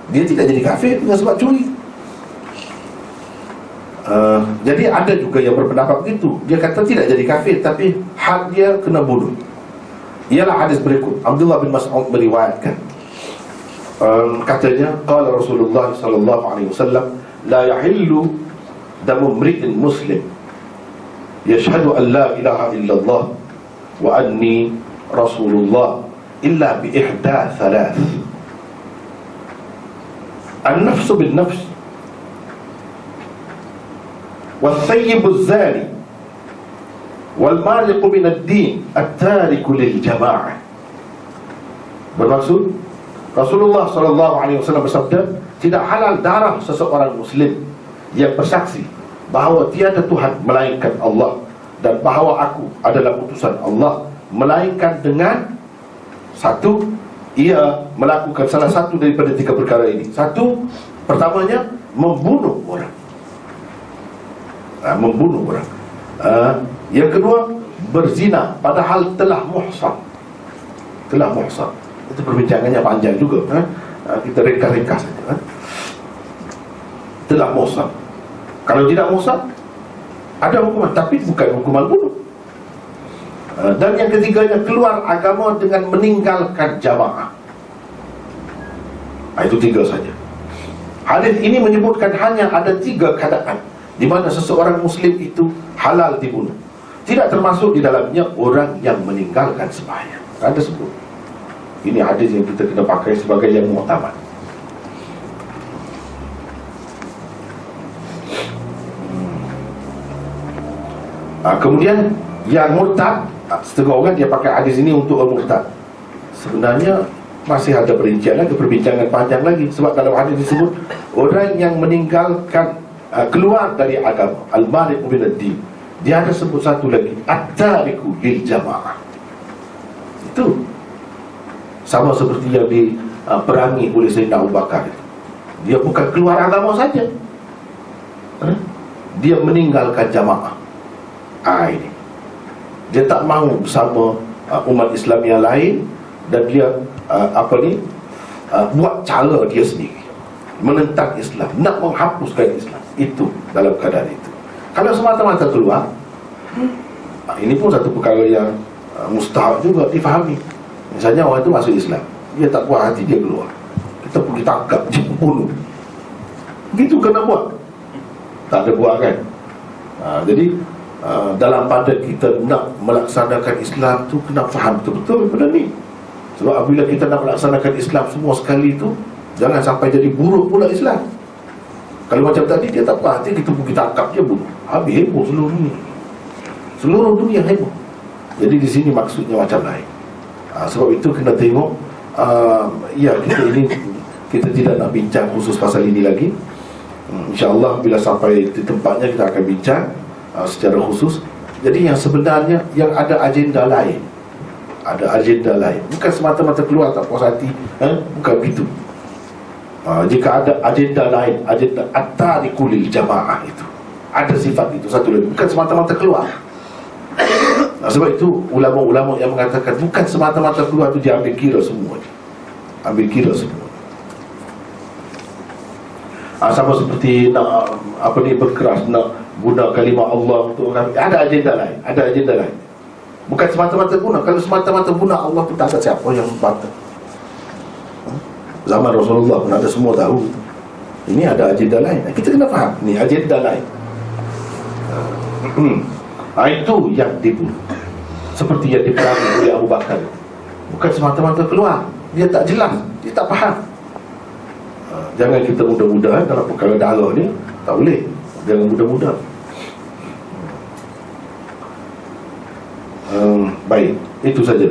A: Dia tidak jadi kafir dengan sebab curi. Jadi ada juga yang berpendapat begitu. Dia kata tidak jadi kafir, tapi had dia kena bunuh. Ialah hadis berikut. Abdullah bin Mas'ud meriwayatkan, katanya, qala Rasulullah sallallahu alaihi wasallam, la yahillu damu mri'in muslim yashhadu an la ilaha illallah wa anni Rasulullah illa bi ihda thalath. An-nafsu bin nafs, wal-thayyibu zani, wal-mariqu min ad-din, at-tariku lil jama'ah. Bermaksud, Rasulullah SAW bersabda, tidak halal darah seseorang muslim yang bersaksi bahawa tiada Tuhan melainkan Allah dan bahawa aku adalah utusan Allah, melainkan dengan satu, ia melakukan salah satu daripada 3 perkara ini. Satu, pertamanya membunuh orang, membunuh orang. Yang kedua, berzina padahal telah muhsan. Telah muhsan. Itu perbincangannya panjang juga, kita ringkas-ringkas saja. Telah muhsan. Kalau tidak muhsan, ada hukuman, tapi bukan hukuman bunuh. Dan yang ketiganya, keluar agama dengan meninggalkan jamaah. Itu 3 saja. Hadis ini menyebutkan hanya ada 3 keadaan di mana seseorang muslim itu halal dibunuh. Tidak termasuk di dalamnya orang yang meninggalkan sembahyang. Ada sebut. Ini hadis yang kita kena pakai sebagai yang muktamad. Kemudian yang murtad, setengah orang dia pakai hadis ini untuk orang murtad. Sebenarnya masih ada perincian lagi, perbincangan panjang lagi. Sebab dalam hadis disebut orang yang meninggalkan, keluar dari agama, al-mariqu min ad-din. Dia ada sebut satu lagi, at-tariku lil jamaah. Itu sama seperti yang diperangi oleh Sayyidina Abu Bakar. Dia bukan keluar agama saja, dia meninggalkan jamaah. Ini dia tak mahu bersama umat Islam yang lain, dan dia buat cara dia sendiri, menentang Islam, nak menghapuskan Islam. Itu dalam keadaan itu. Kalau semata-mata keluar, ini pun satu perkara yang mustahab juga difahami. Misalnya orang itu masuk Islam, dia tak puas hati, dia keluar, kita pergi tangkap, dia bunuh. Begitu kena buat. Tak ada buat kan. Jadi dalam pada kita nak melaksanakan Islam tu, kena faham betul-betul benda ni. Sebab apabila kita nak melaksanakan Islam semua sekali tu, jangan sampai jadi buruk pula Islam. Kalau macam tadi, dia tak apa hati, kita pergi tangkap, dia bunuh, habis heboh seluruh dunia. Seluruh dunia heboh. Jadi di sini maksudnya macam lain. Sebab itu kena tengok. Ya, kita tidak nak bincang khusus pasal ini lagi. InsyaAllah bila sampai di tempatnya kita akan bincang secara khusus. Jadi yang sebenarnya yang ada agenda lain. Ada agenda lain. Bukan semata-mata keluar tak puas hati, bukan begitu. Jika ada agenda lain, agenda at-tariku lil jamaah, itu ada sifat itu satu lagi, bukan semata-mata keluar. Sebab itu ulama-ulama yang mengatakan bukan semata-mata keluar itu dia ambil kira semua. Ambil kira semua. Sama seperti nak berkeras nak guna kalimah Allah untuk orang, ada agenda lain, ada agenda lain. Bukan semata-mata guna. Kalau semata-mata guna Allah tu tak ada siapa yang batal. Zaman Rasulullah pun ada, semua tahu. Ini ada agenda lain. Kita kena faham, ini agenda lain. Itu yang dibunuh. Seperti yang diperangi oleh Abu Bakar. Bukan semata-mata keluar, dia tak jelas, dia tak faham. Jangan kita mudah-mudahan dalam perkara darah ni. Tak boleh, jangan mudah-mudah. Baik, itu saja.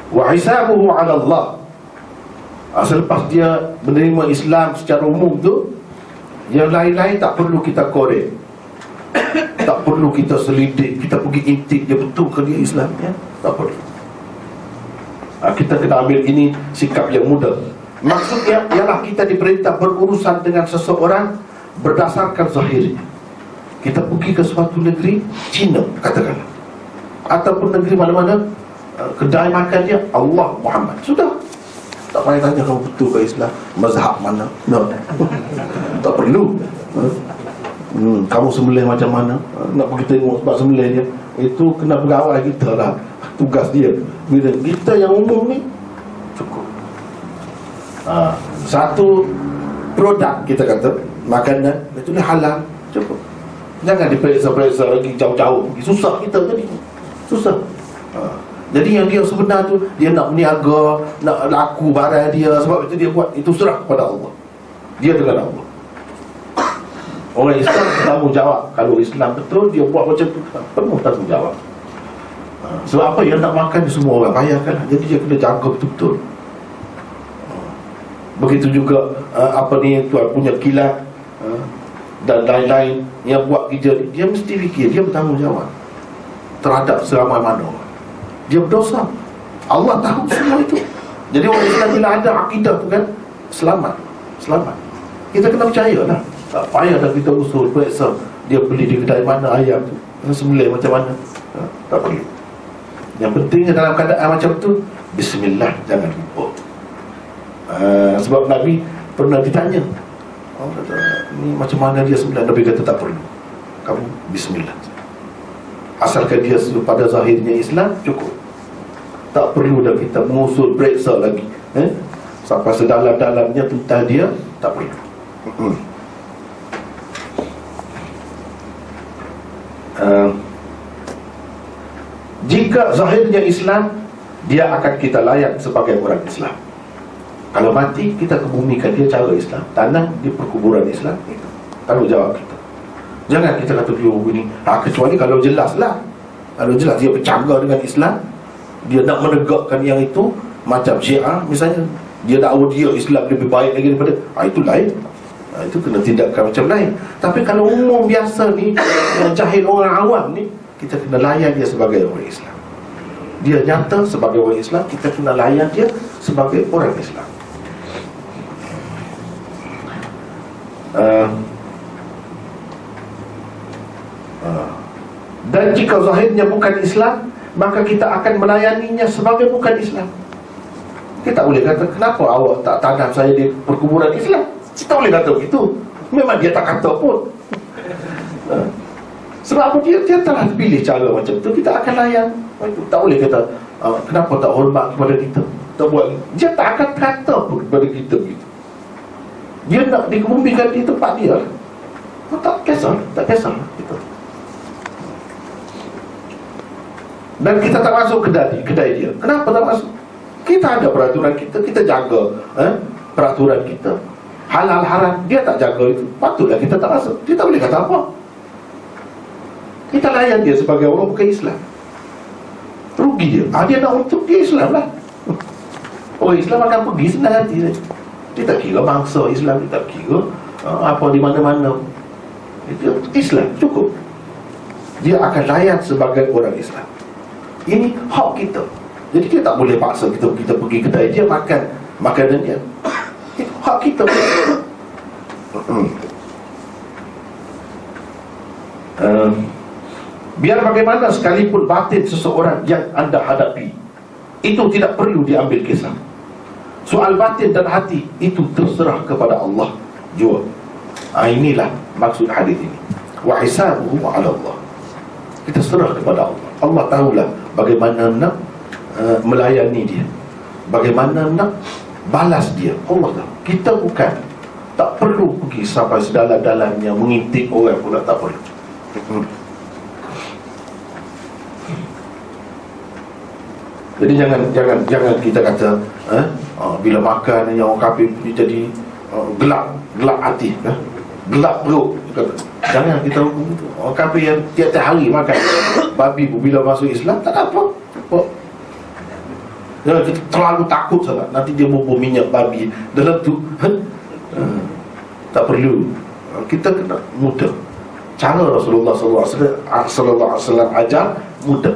A: Wa hisabuhu 'ala Allah. Selepas dia menerima Islam secara umum tu, yang lain-lain tak perlu kita korek, tak perlu kita selidik, kita pergi intip dia betul ke dia Islam, ya? Tak perlu. Kita kena ambil ini sikap yang mudah. Maksudnya ialah kita diperintah berurusan dengan seseorang berdasarkan zahirnya. Kita pergi ke suatu negeri, China katakanlah, ataupun negeri mana-mana, kedai makan dia Allah Muhammad, sudah. Tak payah tanya kamu betul ke Islam, mazhab mana, no. Tak perlu. Kamu sembelih macam mana, nak pergi tengok sebab sembelih dia, itu kena pegawai kita lah, tugas dia. Bila kita yang umum ni cukup. Satu produk kita kata makanan itu dah halal, cukup. Jangan diperiksa-periksa lagi jauh-jauh. Susah kita jadi. Susah. Jadi yang dia sebenar tu, dia nak berniaga, nak laku barang dia, sebab itu dia buat. Itu serah kepada Allah. Dia dengan Allah. Orang Islam tanggungjawab. Kalau Islam betul, dia buat macam tu, penuh tanggungjawab. Sebab apa? Yang nak makan semua orang bayarkan. Jadi dia kena jaga betul-betul. Begitu juga tuan punya kilat dan lain-lain yang buat kerja, dia mesti fikir, dia bertanggungjawab terhadap seramai mana orang. Dia berdosa. Allah tahu semua itu. Jadi orang Islam bila ada akidah tu kan, selamat. Kita kena percaya lah. Tak payah dah kita usul periksa dia beli di kedai mana ayam tu, sembelih macam mana. Tak perlu. Yang pentingnya dalam keadaan macam tu, bismillah, jangan lupa. Sebab Nabi pernah ditanya, kata, ni macam mana dia sembelih? Nabi kata tak perlu, kamu bismillah. Asalkan dia pada zahirnya Islam, cukup. Tak perlu dah kita mengusul periksa lagi, sampai sedalam-dalamnya tentang dia, tak perlu. Jika zahirnya Islam, dia akan kita layak sebagai orang Islam. Kalau mati, kita kebumikan dia cara Islam. Tanah di perkuburan Islam, itu tanggungjawab kita. Jangan kita kata dia begini, kecuali kalau jelas lah. Kalau jelas dia bercakap dengan Islam, dia nak menegakkan yang itu, macam Syiah misalnya, dia dakwa dia Islam lebih baik lagi daripada, itu lain. Itu kena tindakan macam lain. Tapi kalau umum biasa ni, yang jahil orang awam ni, kita kena layan dia sebagai orang Islam. Dia nyata sebagai orang Islam, kita kena layan dia sebagai orang Islam. Dan jika zahirnya bukan Islam, maka kita akan melayaninya sebagai bukan Islam. Kita boleh kata, kenapa awak tak tanam saya di perkuburan Islam? Kita boleh kata begitu. Memang dia tak kata pun. Sebab apa? Dia telah pilih cara macam tu, kita akan layan. Tak boleh kata, kenapa tak hormat kepada kita, tak buat. Dia tak akan kata pun kepada kita begitu. Dia nak dikebumikan di tempat dia. Tak kisah kita. Dan kita tak masuk kedai dia. Kenapa tak masuk? Kita ada peraturan kita, kita jaga peraturan kita. Halal haram, dia tak jaga itu, patutlah kita tak masuk. Dia tak boleh kata apa. Kita layan dia sebagai orang bukan Islam. Rugi dia. Dia nak untung, dia Islam lah. Orang Islam akan pergi senang hati saja. Dia tak kira bangsa Islam, dia tak kira apa di mana-mana. Itu Islam, cukup. Dia akan layan sebagai orang Islam. Ini hak kita. Jadi dia tak boleh paksa kita pergi kedai dia makan makanan dia. Itu hak kita. Biar bagaimana sekalipun batin seseorang yang anda hadapi, itu tidak perlu diambil kisah. Soal batin dan hati itu terserah kepada Allah jua. Inilah maksud hadis ini. Wa hisabuhu 'ala Allah. Kita serah kepada Allah. Allah tahulah bagaimana nak melayani dia, bagaimana nak balas dia. Allah tahu. Kita bukan. Tak perlu pergi sampai sedalam-dalamnya mengintip orang pula, tak perlu. Jadi jangan kita kata bila makan yang orang kafir jadi gelap hati, gelap perut. Jangan kita hukum itu. Orang kafir yang tiap-tiap hari makan babi bila masuk Islam, tak ada apa. Kita terlalu takut sangat, nanti dia bubur minyak babi dalam tu. Tak perlu. Kita kena mudah. Cara Rasulullah SAW ajar mudah.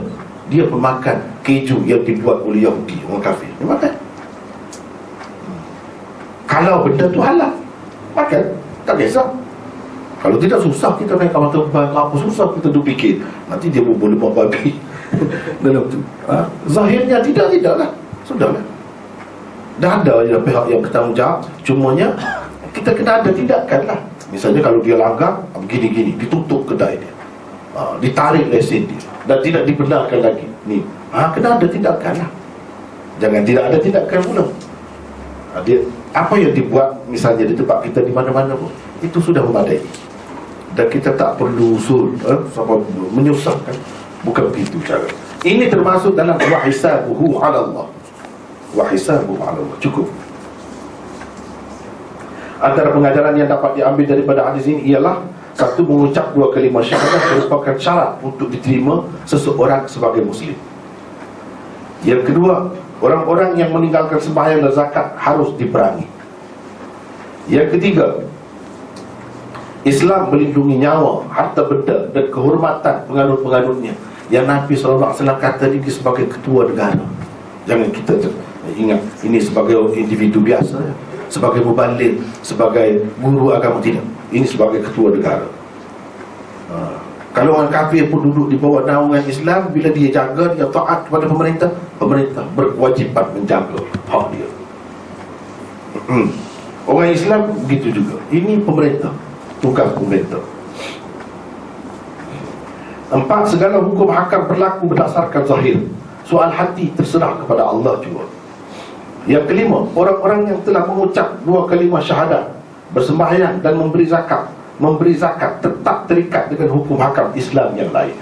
A: Dia pemakan keju yang dibuat oleh Yahudi, orang kafir, dia makan. Kalau benda tu halal, makan, tak kisah. Kalau tidak, susah kita naik kapal terbang, apa susah kita tu fikir nanti dia bubur lemak babi dalam tu. Zahirnya tidaklah, sudahlah. Dah ada je pihak yang bertanggungjawab. Cumanya kita kena ada tindakan lah. Misalnya kalau dia langgar begini-gini, ditutup kedai dia, ditarik lesen dia dan tidak dibenarkan lagi ni, kena ada tindakan lah. Jangan tidak ada tindakan pula. Dia, apa yang dibuat misalnya di tempat kita di mana-mana pun, itu sudah memadai. dan kita tak perlu usul sampai menyusahkan. Bukan begitu cara. Ini termasuk dalam wa hisabuhu 'ala Allah. Wa hisabuhu 'ala Allah. Cukup. Antara pengajaran yang dapat diambil daripada hadis ini ialah, satu, mengucap dua kalimah syahadah merupakan syarat untuk diterima seseorang sebagai Muslim. Yang kedua, orang-orang yang meninggalkan sembahyang dan zakat harus diperangi. Yang ketiga, Islam melindungi nyawa, harta benda dan kehormatan penganut-penganutnya. Yang Nabi SAW kata ini sebagai ketua negara. Jangan kita ingat ini sebagai individu biasa, sebagai mubaligh, sebagai guru agama, tidak. Ini sebagai ketua negara. Kalau orang kafir pun duduk di bawah naungan Islam, bila dia jaga, dia taat kepada pemerintah, pemerintah berkewajipan menjaga hak dia. Orang Islam begitu juga. Ini pemerintah, tugas pemerintah. 4, segala hukum hakam berlaku berdasarkan zahir. Soal hati terserah kepada Allah juga. Yang kelima, orang-orang yang telah mengucap dua kalimah syahadat, bersembahyang dan memberi zakat tetap terikat dengan hukum hakam Islam yang lain,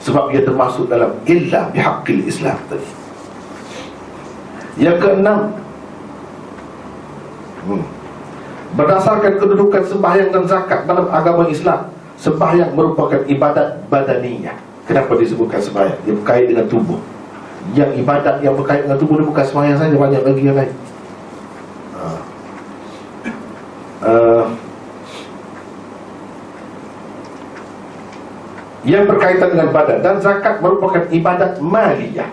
A: sebab ia termasuk dalam illa bihaqqil Islam tadi. Yang keenam, berdasarkan kedudukan sembahyang dan zakat dalam agama Islam, sembahyang merupakan ibadat badaniyah. Kenapa disebutkan sembahyang? Dia berkait dengan tubuh. Yang ibadat yang berkait dengan tubuh dia bukan sembahyang saja, banyak lagi yang lain. Yang berkaitan dengan badan. Dan zakat merupakan ibadat maliyah.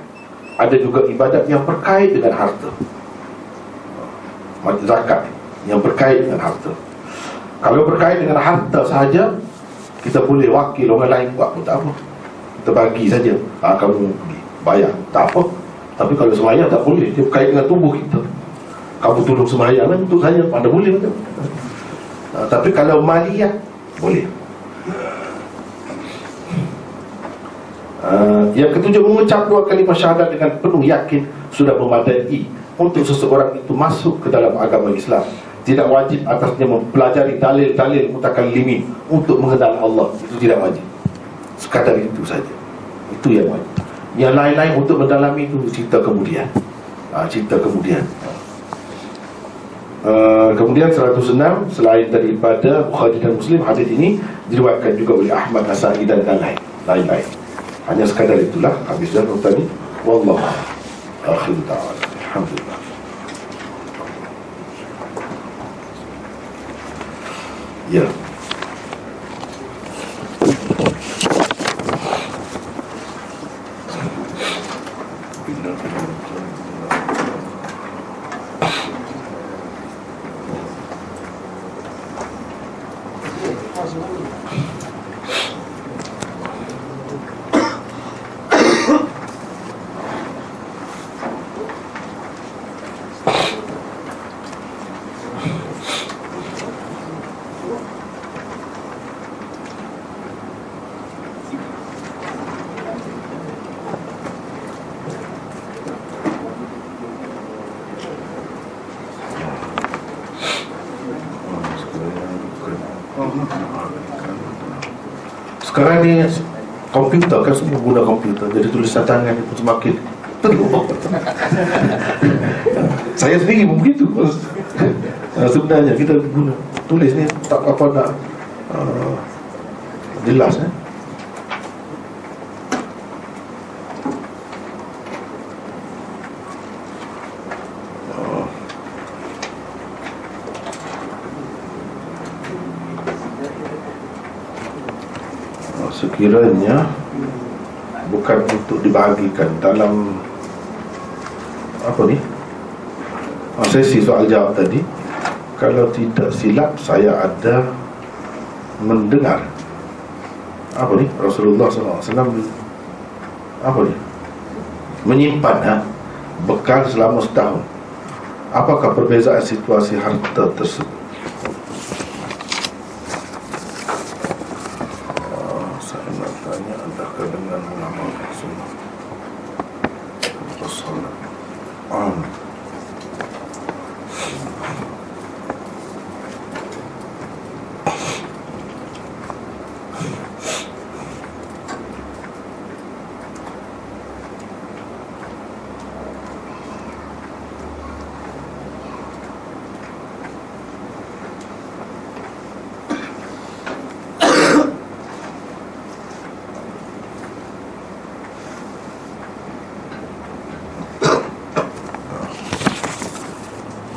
A: Ada juga ibadat yang berkait dengan harta. Zakat yang berkait dengan harta. Kalau berkait dengan harta sahaja, kita boleh wakil orang lain buat pun tak apa, kita bagi saja. Kamu pergi bayar, tak apa. Tapi kalau sembahyang tak boleh, dia berkait dengan tubuh kita. Kamu tolong sembahyang lah untuk saya, mana boleh betul. Tapi kalau maliyah, boleh. Yang ketujuh, mengucap dua kalimah syahadat dengan penuh yakin sudah memadai untuk seseorang itu masuk ke dalam agama Islam. Tidak wajib atasnya mempelajari dalil-dalil mutakallimin untuk mengenal Allah. Itu tidak wajib. Sekadar itu saja. Itu yang wajib. Yang lain-lain untuk mendalami itu cerita kemudian. Cerita kemudian. Kemudian 106, selain daripada Bukhari dan Muslim, hadis ini diriwayatkan juga oleh Ahmad, Nasai dan lain-lain. Hanya sekadar itulah. Habis dah nota ni. Wallahu akhir ta'ala. Alhamdulillah. Ya. Sekarang ni komputer kan, semua guna komputer, jadi tulisan tangan itu semakin terlupa. Saya sendiri pun begitu. Sebenarnya kita guna tulis ni tak apa nak jelas. Sekiranya bukan untuk dibahagikan dalam apa ni, sesi soal jawab tadi, kalau tidak silap saya ada mendengar apa ni, Rasulullah SAW apa ni, menyimpan bekal selama setahun. Apakah perbezaan situasi harta tersebut?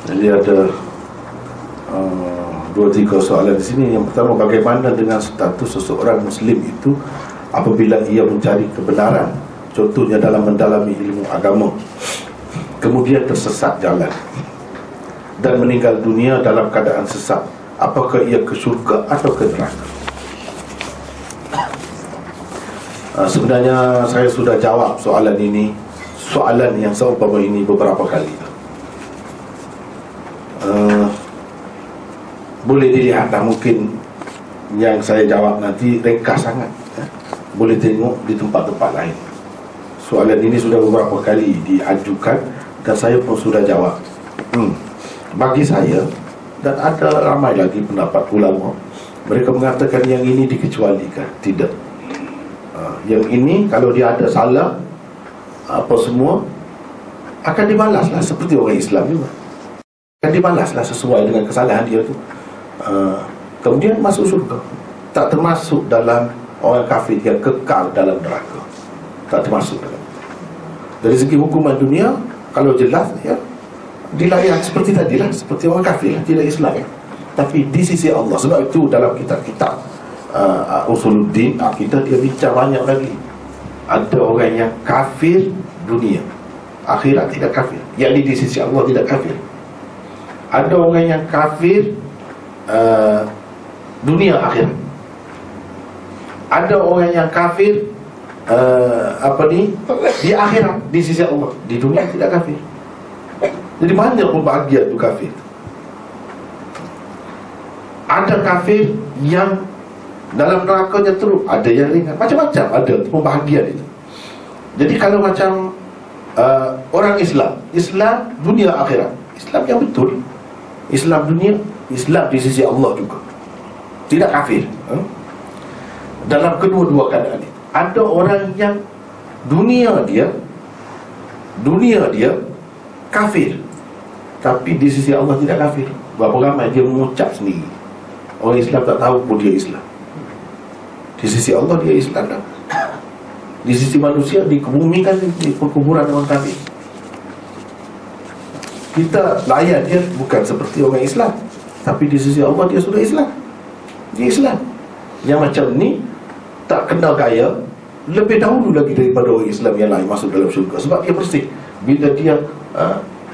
A: Jadi ada dua tiga soalan di sini. Yang pertama, bagaimana dengan status seseorang Muslim itu apabila ia mencari kebenaran, contohnya dalam mendalami ilmu agama, kemudian tersesat jalan dan meninggal dunia dalam keadaan sesat, apakah ia ke syurga atau ke neraka? Sebenarnya saya sudah jawab soalan ini, soalan yang seumpama ini beberapa kali. Boleh dilihatlah, mungkin yang saya jawab nanti ringkas sangat, boleh tengok di tempat-tempat lain. Soalan ini sudah beberapa kali diajukan dan saya pun sudah jawab. Bagi saya, dan ada ramai lagi pendapat ulama, mereka mengatakan yang ini dikecualikan. Tidak. Yang ini kalau dia ada salah apa semua akan dibalaslah seperti orang Islam juga. Akan dibalaslah sesuai dengan kesalahan dia tu. Kemudian masuk syurga. Tak termasuk dalam orang kafir yang kekal dalam neraka. Tak termasuk dalam. Dari segi hukuman dunia, kalau jelas ya, dilayan seperti tadilah, seperti orang kafir lah, tidak Islam. Tapi di sisi Allah, sebab itu dalam kitab-kitab Usuluddin Akidah dia bincang banyak lagi. Ada orang yang kafir dunia, akhirat tidak kafir, yakni di sisi Allah tidak kafir. Ada orang yang kafir dunia akhirat. Ada orang yang kafir di akhirat, di sisi Allah. Di dunia tidak kafir. Jadi banyak pun bahagia tu kafir. Ada kafir yang dalam nerakanya teruk, ada yang ringan, macam-macam ada pembahagian itu. Jadi kalau macam orang Islam dunia akhirat, Islam yang betul, Islam dunia, Islam di sisi Allah juga, tidak kafir. Dalam kedua-dua keadaan itu, ada orang yang dunia dia kafir, tapi di sisi Allah tidak kafir. Berapa ramai dia mengucap sendiri, orang Islam tak tahu pun dia Islam. Di sisi Allah dia Islam dah. Di sisi manusia dikebumikan di perkuburan orang kafir. Kita layan dia bukan seperti orang Islam, tapi di sisi Allah dia sudah Islam. Dia Islam. Yang macam ni tak kenal gaya, lebih dahulu lagi daripada orang Islam yang lain masuk dalam syurga. Sebab dia bersih. Bila dia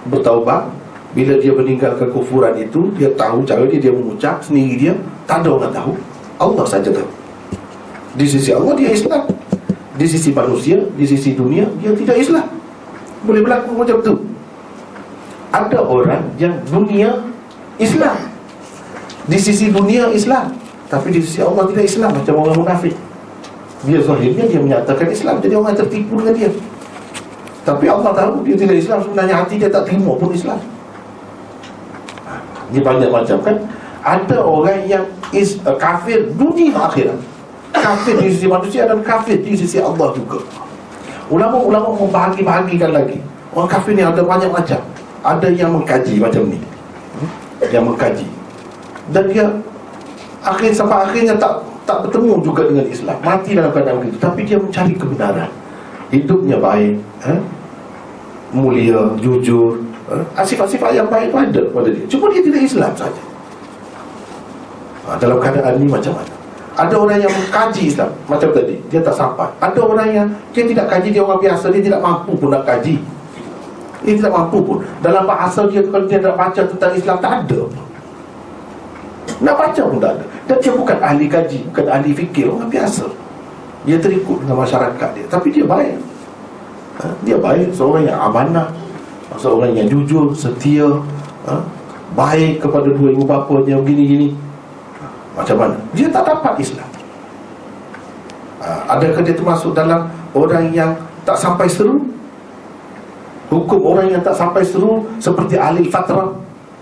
A: bertaubat, bila dia meninggalkan kufuran itu, dia tahu cara dia mengucap sendiri dia, tak ada orang tahu, Allah saja tahu. Di sisi Allah dia Islam, di sisi manusia, di sisi dunia dia tidak Islam. Boleh berlaku macam tu. Ada orang yang dunia Islam, di sisi dunia Islam, tapi di sisi Allah tidak Islam, macam orang munafik. Dia zahirnya dia menyatakan Islam, jadi orang tertipu dengan dia. Tapi Allah tahu dia tidak Islam, sebenarnya hati dia tak terima pun Islam. Dia banyak macam kan. Ada orang yang kafir dunia akhirat, kafir di sisi manusia dan kafir di sisi Allah juga. Ulama-ulama membahagi-bahagikan lagi. Orang kafir ni ada banyak macam. Ada yang mengkaji macam ni, yang mengkaji, dan dia sampai akhirnya tak bertemu juga dengan Islam, mati dalam keadaan begitu. Tapi dia mencari kebenaran, hidupnya baik, mulia, jujur, sifat-sifat yang baik itu ada pada dia. Cuma dia tidak Islam saja. Dalam keadaan ini macam mana? Ada orang yang mengkaji Islam, macam tadi, dia tak sampai. Ada orang yang dia tidak kaji, dia orang biasa, dia tidak mampu pun nak kaji. Dia tidak mampu pun. Dalam bahasa dia, kalau dia nak baca tentang Islam, tak ada. Nak baca pun tak ada. Dan dia bukan ahli kaji, bukan ahli fikir, orang biasa. Dia terikut dengan masyarakat dia, tapi dia baik. Dia baik, seorang yang amanah, seorang yang jujur, setia, baik kepada dua ibu bapanya, begini-gini. Macam mana? Dia tak dapat Islam. Adakah dia termasuk dalam orang yang tak sampai seru? Hukum orang yang tak sampai seru seperti ahli fatrah?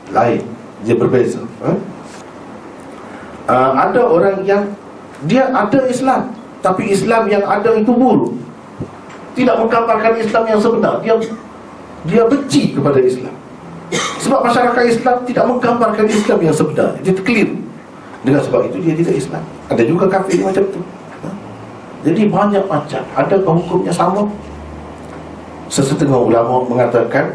A: Lain, dia berbeza. Ada orang yang dia ada Islam, tapi Islam yang ada itu buruk, tidak menggambarkan Islam yang sebenar. Dia benci kepada Islam, sebab masyarakat Islam tidak menggambarkan Islam yang sebenar. Dia terkeliru. Dengan sebab itu dia tidak Islam. Ada juga kafir macam tu. Jadi banyak macam. Adakah hukumnya sama? Sesetengah ulama mengatakan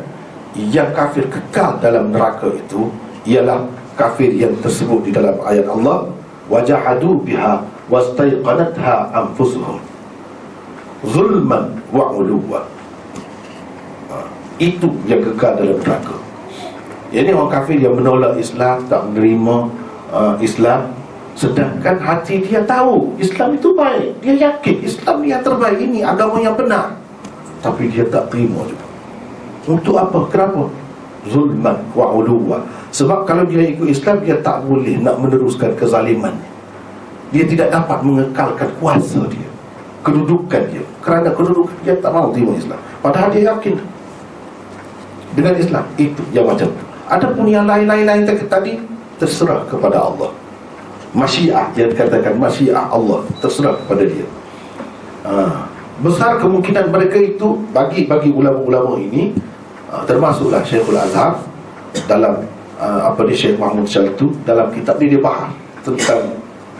A: yang kafir kekal dalam neraka itu ialah kafir yang tersebut di dalam ayat Allah, wajahadu biha wastaiqanatha anfusuhum zulman wa uluwa. Itu yang kekal dalam neraka. Ini orang kafir yang menolak Islam, tak menerima Islam, sedangkan hati dia tahu Islam itu baik, dia yakin Islam yang terbaik, ini agama yang benar, tapi dia tak terima juga. Untuk apa? Kenapa? Zulman wa uluwa. Sebab kalau dia ikut Islam, dia tak boleh nak meneruskan kezaliman. Dia tidak dapat mengekalkan kuasa dia, kedudukan dia. Kerana kedudukan dia tak mahu terima Islam, padahal dia yakin dengan Islam. Itu yang macam tu. Adapun yang lain-lain tadi terserah kepada Allah. Masyiah, yang dikatakan masyiah Allah, terserah kepada dia. Besar kemungkinan mereka itu bagi ulama-ulama ini, termasuklah Syekhul Azhar dalam Syekh Mahmud Syaltu dalam kitab dia bahas tentang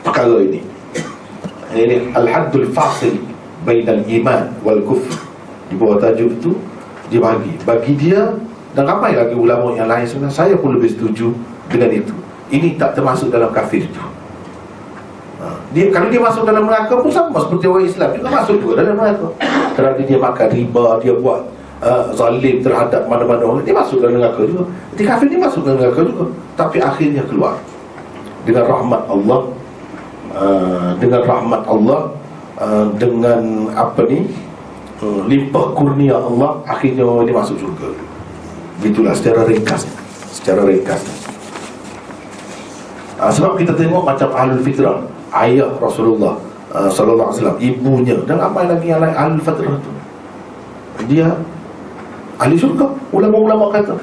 A: perkara ini. Ini Al-Haddul Fasil Bainal Iman wal Kufr. Di bawah tajuk itu dibagi. Bagi dia dan ramai lagi ulama yang lain, sebenarnya saya pun lebih setuju dengan itu. Ini tak termasuk dalam kafir itu. Kalau dia masuk dalam neraka pun sama seperti orang Islam juga masuk juga dalam neraka. Kerana dia makan riba, dia buat zalim terhadap mana-mana orang, dia masuk dalam neraka juga. Jadi kafir dia masuk dalam neraka juga, tapi akhirnya keluar dengan rahmat Allah, dengan rahmat Allah, dengan limpah kurnia Allah, akhirnya dia masuk syurga. Itulah secara ringkas. Sebab kita tengok macam Ahlul Fitrah, ayah Rasulullah sallallahu alaihi wasallam, ibunya, dan apa lagi yang lain, Ahlul Fitrah tu, dia ahli syurga. Ulama-ulama kata,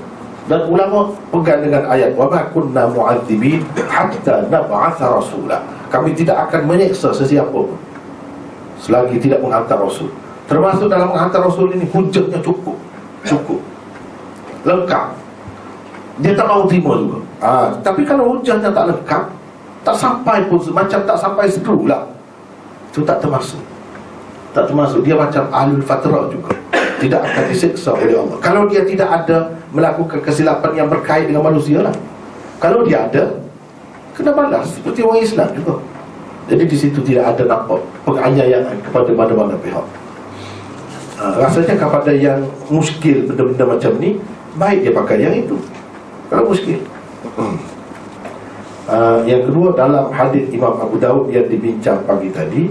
A: dan ulama pegang dengan ayat, wa ma kunna mu'adzibin hatta nab'atha rasula. Kami tidak akan menyeksa sesiapa pun selagi tidak menghantar rasul. Termasuk dalam menghantar rasul ini, hujahnya cukup, lengkap. Dia tak mahu terima juga. Tapi kalau hujahnya tak lengkap, tak sampai pun, macam tak sampai seru lah, itu tak termasuk. Dia macam Ahlul Fatrah juga, tidak akan disiksa oleh Allah kalau dia tidak ada melakukan kesilapan yang berkait dengan manusia lah. Kalau dia ada, kena balas seperti orang Islam juga. Jadi di situ tidak ada nampak penganiayaan kepada mana-mana pihak. Rasanya kepada yang muskil benda-benda macam ni, baik dia pakai yang itu kalau muskil. Yang kedua, dalam hadis Imam Abu Daud yang dibincang pagi tadi,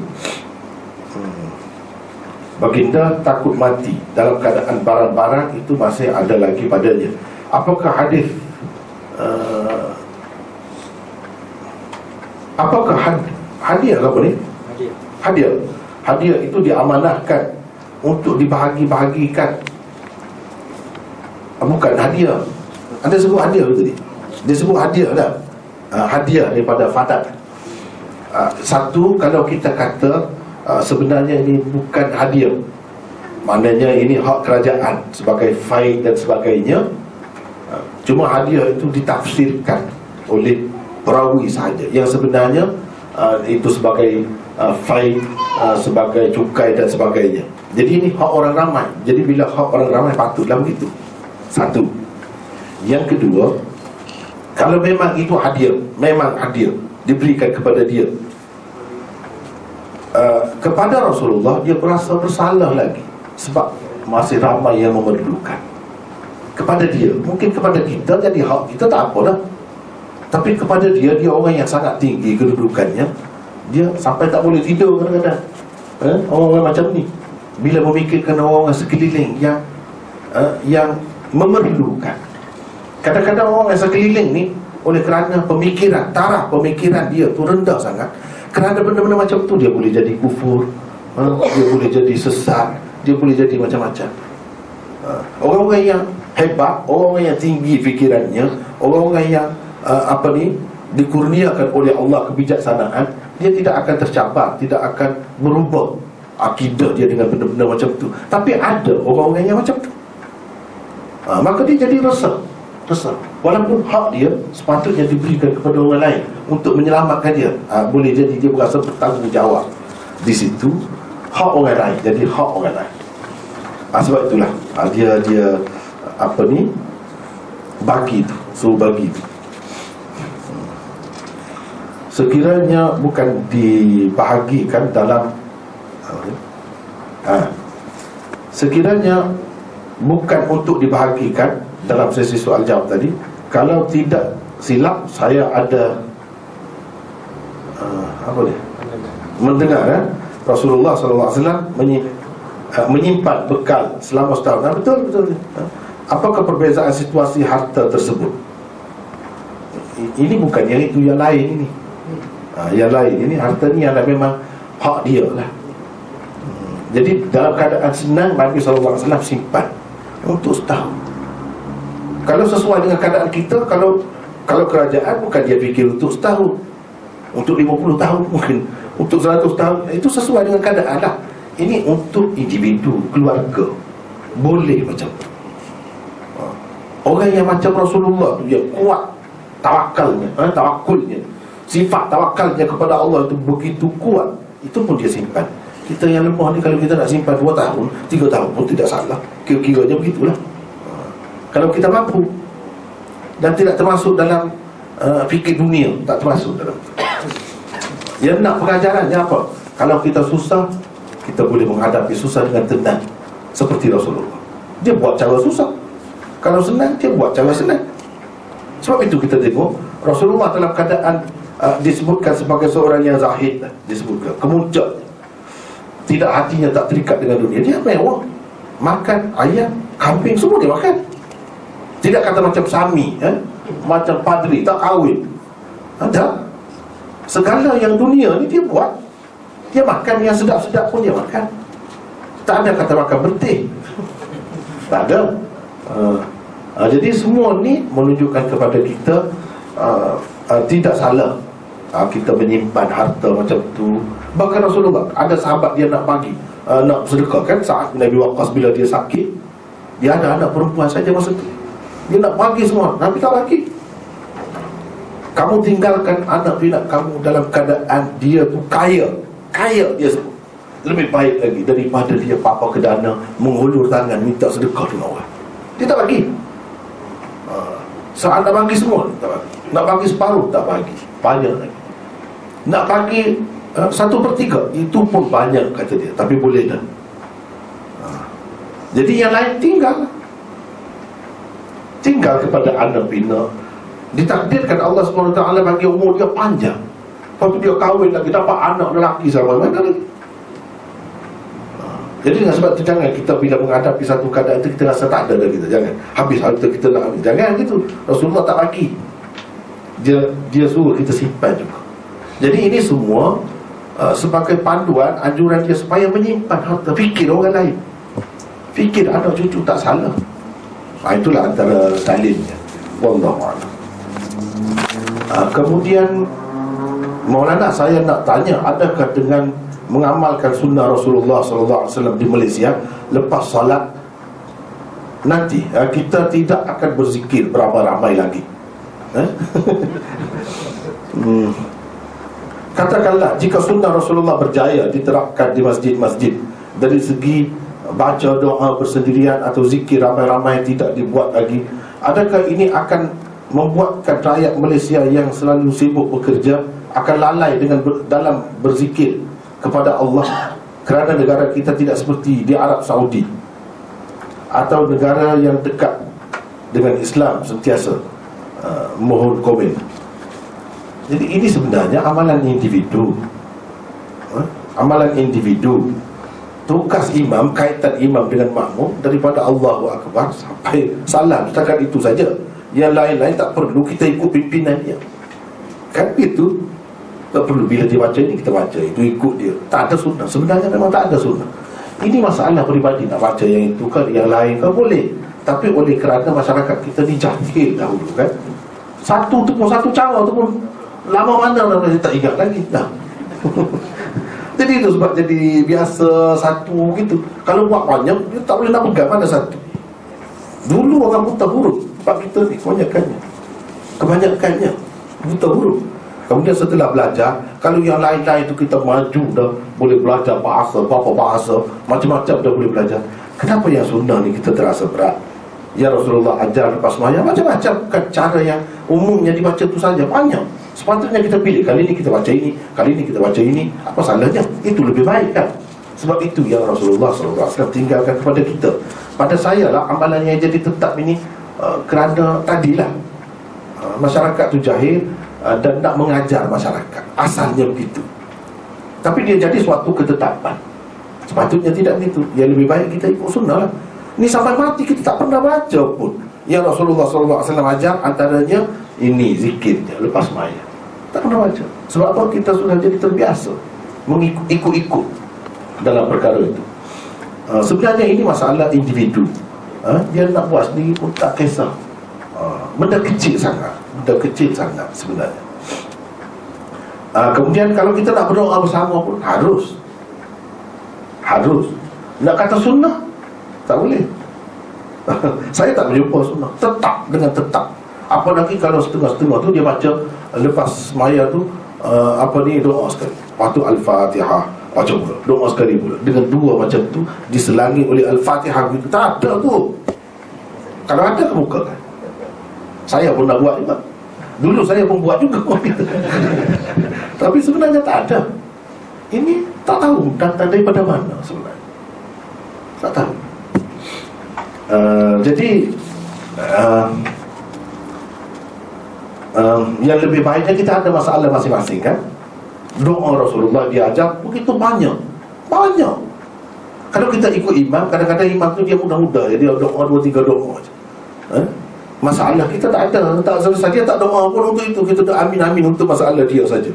A: baginda takut mati dalam keadaan barang-barang itu masih ada lagi padanya. Apakah hadis apakah hadiah apa ni? Hadiah itu diamanahkan untuk dibahagi-bahagikan. Bukan hadiah. Anda sebut hadiah tadi. Dia sebut hadiah dah. Hadiah daripada fadat. Satu, kalau kita kata sebenarnya ini bukan hadiah, maknanya ini hak kerajaan sebagai faid dan sebagainya. Cuma hadiah itu ditafsirkan oleh perawi sahaja, yang sebenarnya itu sebagai faid, sebagai cukai dan sebagainya. Jadi ini hak orang ramai. Jadi bila hak orang ramai, patutlah begitu. Satu. Yang kedua, kalau memang itu hadiah, memang hadiah diberikan kepada dia, kepada Rasulullah, dia berasa bersalah lagi sebab masih ramai yang memerlukan. Kepada dia, mungkin kepada kita jadi hak kita tak apa dah, tapi kepada dia, dia orang yang sangat tinggi kedudukannya, dia sampai tak boleh tidur kadang-kadang. Orang-orang macam ni bila memikirkan orang-orang sekeliling yang memerlukan. Kadang-kadang orang yang sekeliling ni, oleh kerana pemikiran, taraf pemikiran dia tu rendah sangat, kerana benda-benda macam tu, dia boleh jadi kufur, dia boleh jadi sesat, dia boleh jadi macam-macam. Orang-orang yang hebat, orang-orang yang tinggi fikirannya, orang-orang yang dikurniakan oleh Allah kebijaksanaan, dia tidak akan tercabar, tidak akan berubah akidah dia dengan benda-benda macam tu. Tapi ada orang-orang yang macam tu, maka dia jadi resah. Walaupun hak dia sepatutnya diberikan kepada orang lain untuk menyelamatkan dia, boleh jadi dia berasa bertanggungjawab di situ. Hak orang lain jadi hak orang lain. Sebab itulah dia bagi tu, suruh bagi tu. Sekiranya bukan dibahagikan dalam sekiranya bukan untuk dibahagikan dalam sesi soal jawab tadi, kalau tidak silap saya ada mendengar Rasulullah SAW menyimpan bekal selama setahun. Betul. Apakah perbezaan situasi harta tersebut? Ini bukan yang itu, yang lain ini. Yang lain ini harta ni adalah memang hak dia lah. Jadi dalam keadaan senang Nabi SAW simpan untuk setahun. Kalau sesuai dengan keadaan kita, kalau kerajaan bukan dia fikir untuk setahun, untuk 50 tahun mungkin, untuk 100 tahun. Itu sesuai dengan keadaan lah. Ini untuk individu, keluarga, boleh macam tu. Orang yang macam Rasulullah tu, dia kuat tawakalnya, tawakulnya, sifat tawakalnya kepada Allah itu begitu kuat. Itu pun dia simpan. Kita yang lemah ni, kalau kita nak simpan 2 tahun, 3 tahun pun tidak salah. Kira-kiranya begitulah. Kalau kita mampu dan tidak termasuk dalam fikir dunia, tak termasuk dalam. Yang nak pengajarannya apa? Kalau kita susah, kita boleh menghadapi susah dengan tenang, seperti Rasulullah. Dia buat cara susah. Kalau senang, dia buat cara senang. Sebab itu kita tengok Rasulullah dalam keadaan disebutkan sebagai seorang yang zahid, disebutkan kemuncak, tidak, hatinya tak terikat dengan dunia. Dia mewah, makan ayam, kambing, semua dia makan. Tidak kata macam Sami, macam padri, tak kahwin. Ada segala yang dunia ni dia buat. Dia makan yang sedap-sedap pun dia makan. Tak ada kata makan bertih, tak ada. Jadi semua ni menunjukkan kepada kita tidak salah kita menyimpan harta macam tu. Bahkan Rasulullah, ada sahabat dia nak bagi, nak sedekah kan, saat Nabi Waqqas bila dia sakit, dia ada anak perempuan saja masa tu, dia nak bagi semua, Nabi tak bagi. Kamu tinggalkan anak pinak kamu dalam keadaan dia tu kaya dia semua, lebih baik lagi daripada dia papa ke dana mengulur tangan minta sedekah dengan orang. Dia tak bagi. Saat nak bagi semua, tak bagi. Nak bagi separuh, tak bagi. Banyak lagi. Nak bagi 1/3, itu pun banyak kata dia, tapi boleh dah. Jadi yang lain tinggal kepada anak pinak. Ditakdirkan Allah SWT bagi umur dia panjang, lepas tu dia kahwin lagi, dapat anak lelaki sama mana lagi. Jadi dengan sebab itu, jangan kita bila menghadapi satu keadaan itu kita rasa tak ada dah kita. Jangan habis harta kita nak habis. Jangan gitu. Rasulullah tak bagi. Dia suruh kita simpan juga. Jadi ini semua sebagai panduan, anjuran dia supaya menyimpan harta. Fikir orang lain, fikir anak cucu tak salah. Itulah antara salinnya. Wallahualam. Kemudian Maulana, saya nak tanya, adakah dengan mengamalkan sunnah Rasulullah SAW di Malaysia, lepas salat nanti kita tidak akan berzikir beramai-ramai lagi? Katakanlah jika sunnah Rasulullah berjaya diterapkan di masjid-masjid, dari segi baca doa bersendirian atau zikir ramai-ramai tidak dibuat lagi, adakah ini akan membuatkan rakyat Malaysia yang selalu sibuk bekerja akan lalai dalam berzikir kepada Allah, kerana negara kita tidak seperti di Arab Saudi atau negara yang dekat dengan Islam sentiasa mohon komen. Jadi ini sebenarnya amalan individu. Amalan individu. Tugas imam, kaitan imam dengan makmum daripada Allahu Akbar sampai salam, setakat itu saja. Yang lain-lain tak perlu kita ikut pimpinan dia. Kan itu tak perlu, bila dia baca ini kita baca, itu ikut dia. Tak ada sunnah. Sebenarnya memang tak ada sunnah. Ini masalah peribadi, nak baca yang itu kan, yang lain kan boleh. Tapi oleh kerana masyarakat kita ni jahil dahulu kan, satu tu pun, satu cara tu pun lama mana dia tak ingat lagi dah. Jadi itu sebab jadi biasa satu gitu. Kalau buat banyak, dia tak boleh nak pegang mana satu. Dulu orang buta huruf, sebab kita ni kebanyakannya buta huruf. Kemudian setelah belajar, kalau yang lain-lain tu kita maju dah, boleh belajar bahasa, berapa bahasa, macam-macam dah boleh belajar. Kenapa yang sunnah ni kita terasa berat? Ya Rasulullah ajar lepas sembahyang macam-macam, bukan cara yang umumnya dibaca tu saja, banyak. Sepatutnya kita pilih, kali ini kita baca ini, kali ini kita baca ini. Apa salahnya? Itu lebih baik kan? Sebab itu yang Rasulullah SAW tinggalkan kepada kita. Pada saya lah amalan yang jadi tetap ini kerana tadilah masyarakat tu jahil dan nak mengajar masyarakat. Asalnya begitu. Tapi dia jadi suatu ketetapan. Sepatutnya tidak begitu. Yang lebih baik kita ikut sunnah lah. Ni sampai mati kita tak pernah baca pun yang Rasulullah SAW ajar, antaranya ini zikirnya lepas sembahyang. Tak pernah baca. Sebab apa? Kita sudah jadi terbiasa mengikut-ikut dalam perkara itu. Sebenarnya ini masalah individu. Dia nak buat sendiri pun tak kisah. Benda kecil sangat. Benda kecil sangat sebenarnya. Kemudian kalau kita nak berdoa bersama pun harus. Nak kata sunnah tak boleh. Saya tak berjumpa sunnah. Tetap dengan tetap. Apa lagi kalau setengah-setengah tu dia baca lepas semaya tu doa sekali. Lepas tu Al-Fatihah baca pula, doa sekali pula. Dengan dua macam tu diselangi oleh Al-Fatihah gitu. Tak ada tu. Kalau ada kemukakan. Saya pun nak buat juga. Dulu saya pun buat juga. Tapi sebenarnya tak ada. Ini tak tahu datang daripada mana sebenarnya. Tak tahu. Jadi yang lebih baiknya kita ada masalah masing-masing kan. Doa Rasulullah diajar begitu banyak. Kalau kita ikut imam, kadang-kadang imam tu dia mudah-mudah ya, dia doa 2-3 doa aja. Masalah kita tak ada, tak selesai, dia tak doa pun untuk itu. Kita doa amin-amin untuk masalah dia saja.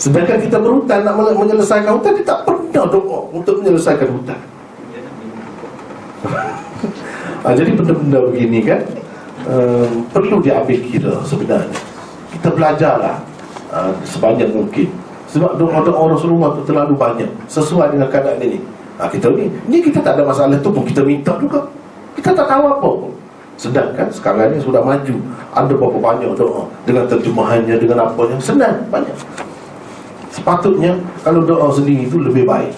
A: Sedangkan kita berhutang nak menyelesaikan hutang, dia tak pernah doa untuk menyelesaikan hutang. Jadi benda-benda begini kan perlu diambil kira sebenarnya. Kita belajarlah sebanyak mungkin. Sebab doa-doa Rasulullah itu terlalu banyak sesuai dengan keadaan ini. Kita ni kita tak ada masalah tu pun kita minta juga. Kita tak tahu apa pun. Sedangkan sekarang ni sudah maju, ada berapa banyak doa dengan terjemahannya, dengan apanya, senang, banyak. Sepatutnya kalau doa sendiri itu lebih baik.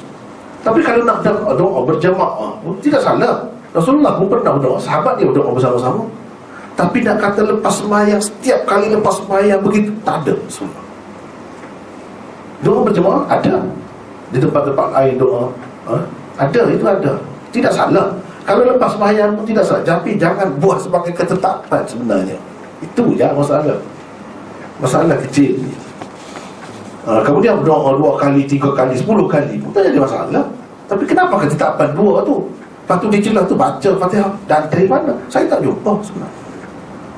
A: Tapi kalau nak doa berjamaah pun tidak salah. Rasulullah pun pernah berdoa, sahabat dia berdoa bersama-sama. Tapi nak kata lepas sembahyang, setiap kali lepas sembahyang begitu, tak ada semua. Doa berjemaah ada. Di tempat-tempat lain doa ada, itu ada. Tidak salah. Kalau lepas sembahyang pun tidak salah. Tapi jangan buat sebagai ketetapan sebenarnya. Itu je masalah. Masalah kecil. Kemudian berdoa 2 kali, 3 kali, 10 kali pun tak jadi masalah. Tapi kenapa ketetapan 2 tu? Lepas tu dia celah tu baca Fatihah. Dan dari mana? Saya tak jumpa sebenarnya.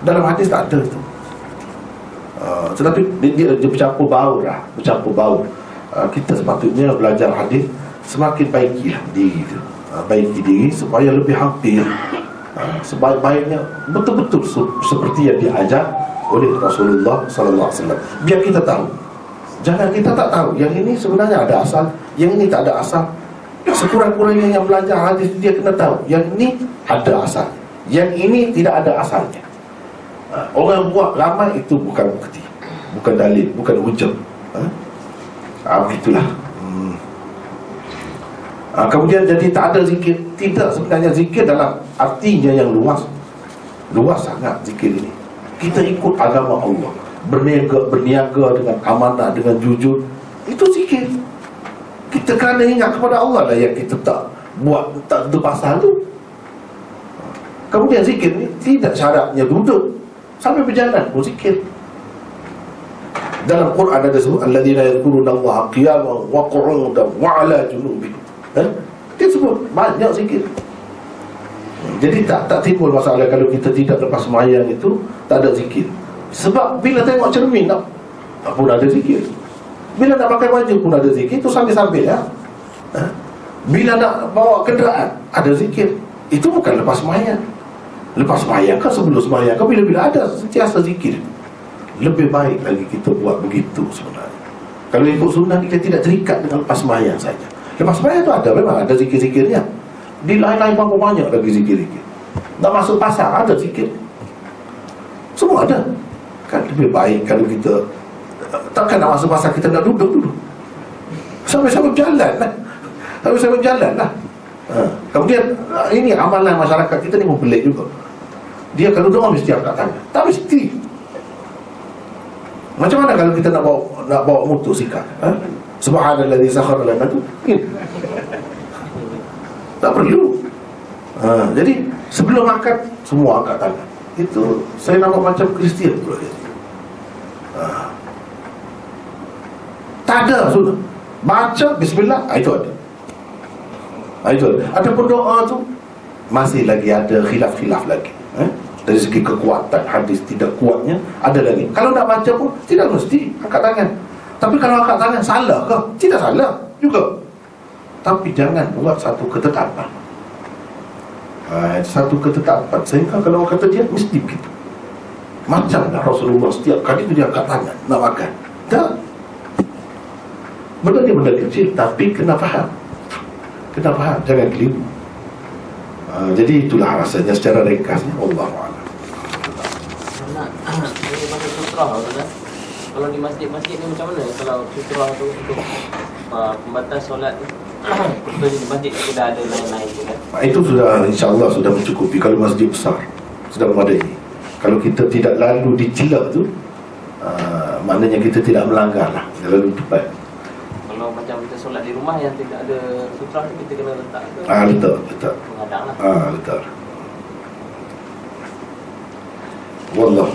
A: Dalam hadis tak ada itu. Tetapi dia bercampur baur lah. Bercampur baur. Kita sepatutnya belajar hadis, semakin baikilah diri itu. Baiki diri supaya lebih hampir sebaik-baiknya, betul-betul seperti yang diajar oleh Rasulullah SAW. Biar kita tahu. Jangan kita tak tahu. Yang ini sebenarnya ada asal, yang ini tak ada asal. Sekurang-kurangnya yang belajar hadis dia kena tahu yang ini ada asal, yang ini tidak ada asalnya. Orang buat ramai itu bukan bukti, bukan dalil, bukan hujah. Begitulah. Kemudian jadi tak ada zikir. Tidak, sebenarnya zikir dalam artinya yang luas. Luas sangat zikir ini. Kita ikut agama Allah, berniaga dengan amanah, dengan jujur. Itu zikir. Kita kerana ingat kepada Allah lah yang kita tak buat, tak tentu pasal tu. Kemudian zikir ni tidak syaratnya duduk, sampai berjalan pun zikir. Dalam Quran ada sebut alladzina yadhkuruna Allaha qiyaman wa qu'udan wa 'ala junubihim. Dia sebut banyak zikir. Jadi tak timbul masalah kalau kita tidak lepas sembahyang itu tak ada zikir. Sebab bila tengok cermin pun ada zikir. Bila nak pakai baju pun ada zikir. Itu sambil-sambil ya. Bila nak bawa kenderaan ada zikir. Itu bukan lepas sembahyang. Lepas sembahyang ke sebelum sembahyang ke, bila-bila ada sentiasa zikir. Lebih baik lagi kita buat begitu sebenarnya. Kalau ikut sunnah kita tidak terikat dengan lepas sembahyang saja. Lepas sembahyang tu ada, memang ada zikir-zikirnya. Di lain-lain berapa banyak lagi zikir-zikir. Nak masuk pasar ada zikir. Semua ada. Kan lebih baik kalau kita takkan nak masuk pasar kita nak duduk. Sampai-sampai berjalan lah. Kemudian ini amalan masyarakat kita ni mempelik juga. Dia kalau doa mesti angkat tangan. Tak mesti. Macam mana kalau kita nak bawa motosikal? Subhanalladzi sakhkhara lana tu. Tak perlu. Jadi sebelum angkat, semua angkat tangan. Itu saya nampak macam Kristian pula dia. Tak ada sunnah. Baca bismillah, itu ada. Itu ada. Adapun doa tu masih lagi ada khilaf-khilaf lagi. Dari segi kekuatan hadis tidak kuatnya ada lagi. Kalau nak baca pun tidak mesti angkat tangan. Tapi kalau angkat tangan salah ke? Tidak salah juga. Tapi jangan buat satu ketetapan. Satu ketetapan sehingga kalau orang kata dia mesti begitu. Macamlah Rasulullah setiap kali dia angkat tangan nak makan. Tak. Benda ni benda kecil, tapi kena faham. Kena faham, jangan keliru. Jadi itulah rasanya secara ringkasnya. Allahuakbar.
B: Ini pasal sutrah kan? Kalau di masjid-masjid ni macam mana? Kalau sutrah tu untuk pembatas solat ni, contohnya di masjid sudah ada lain-lain je kan?
A: Itu sudah insyaAllah sudah mencukupi. Kalau masjid besar sudah memadai. Kalau kita tidak lalu dicela tu, maknanya kita tidak melanggar lah, lalu tepat.
B: Kalau macam kita solat di rumah yang tidak ada sutrah tu, kita kena letak ke?
A: Letak.
B: Mengadang lah.
A: Letak. Wallah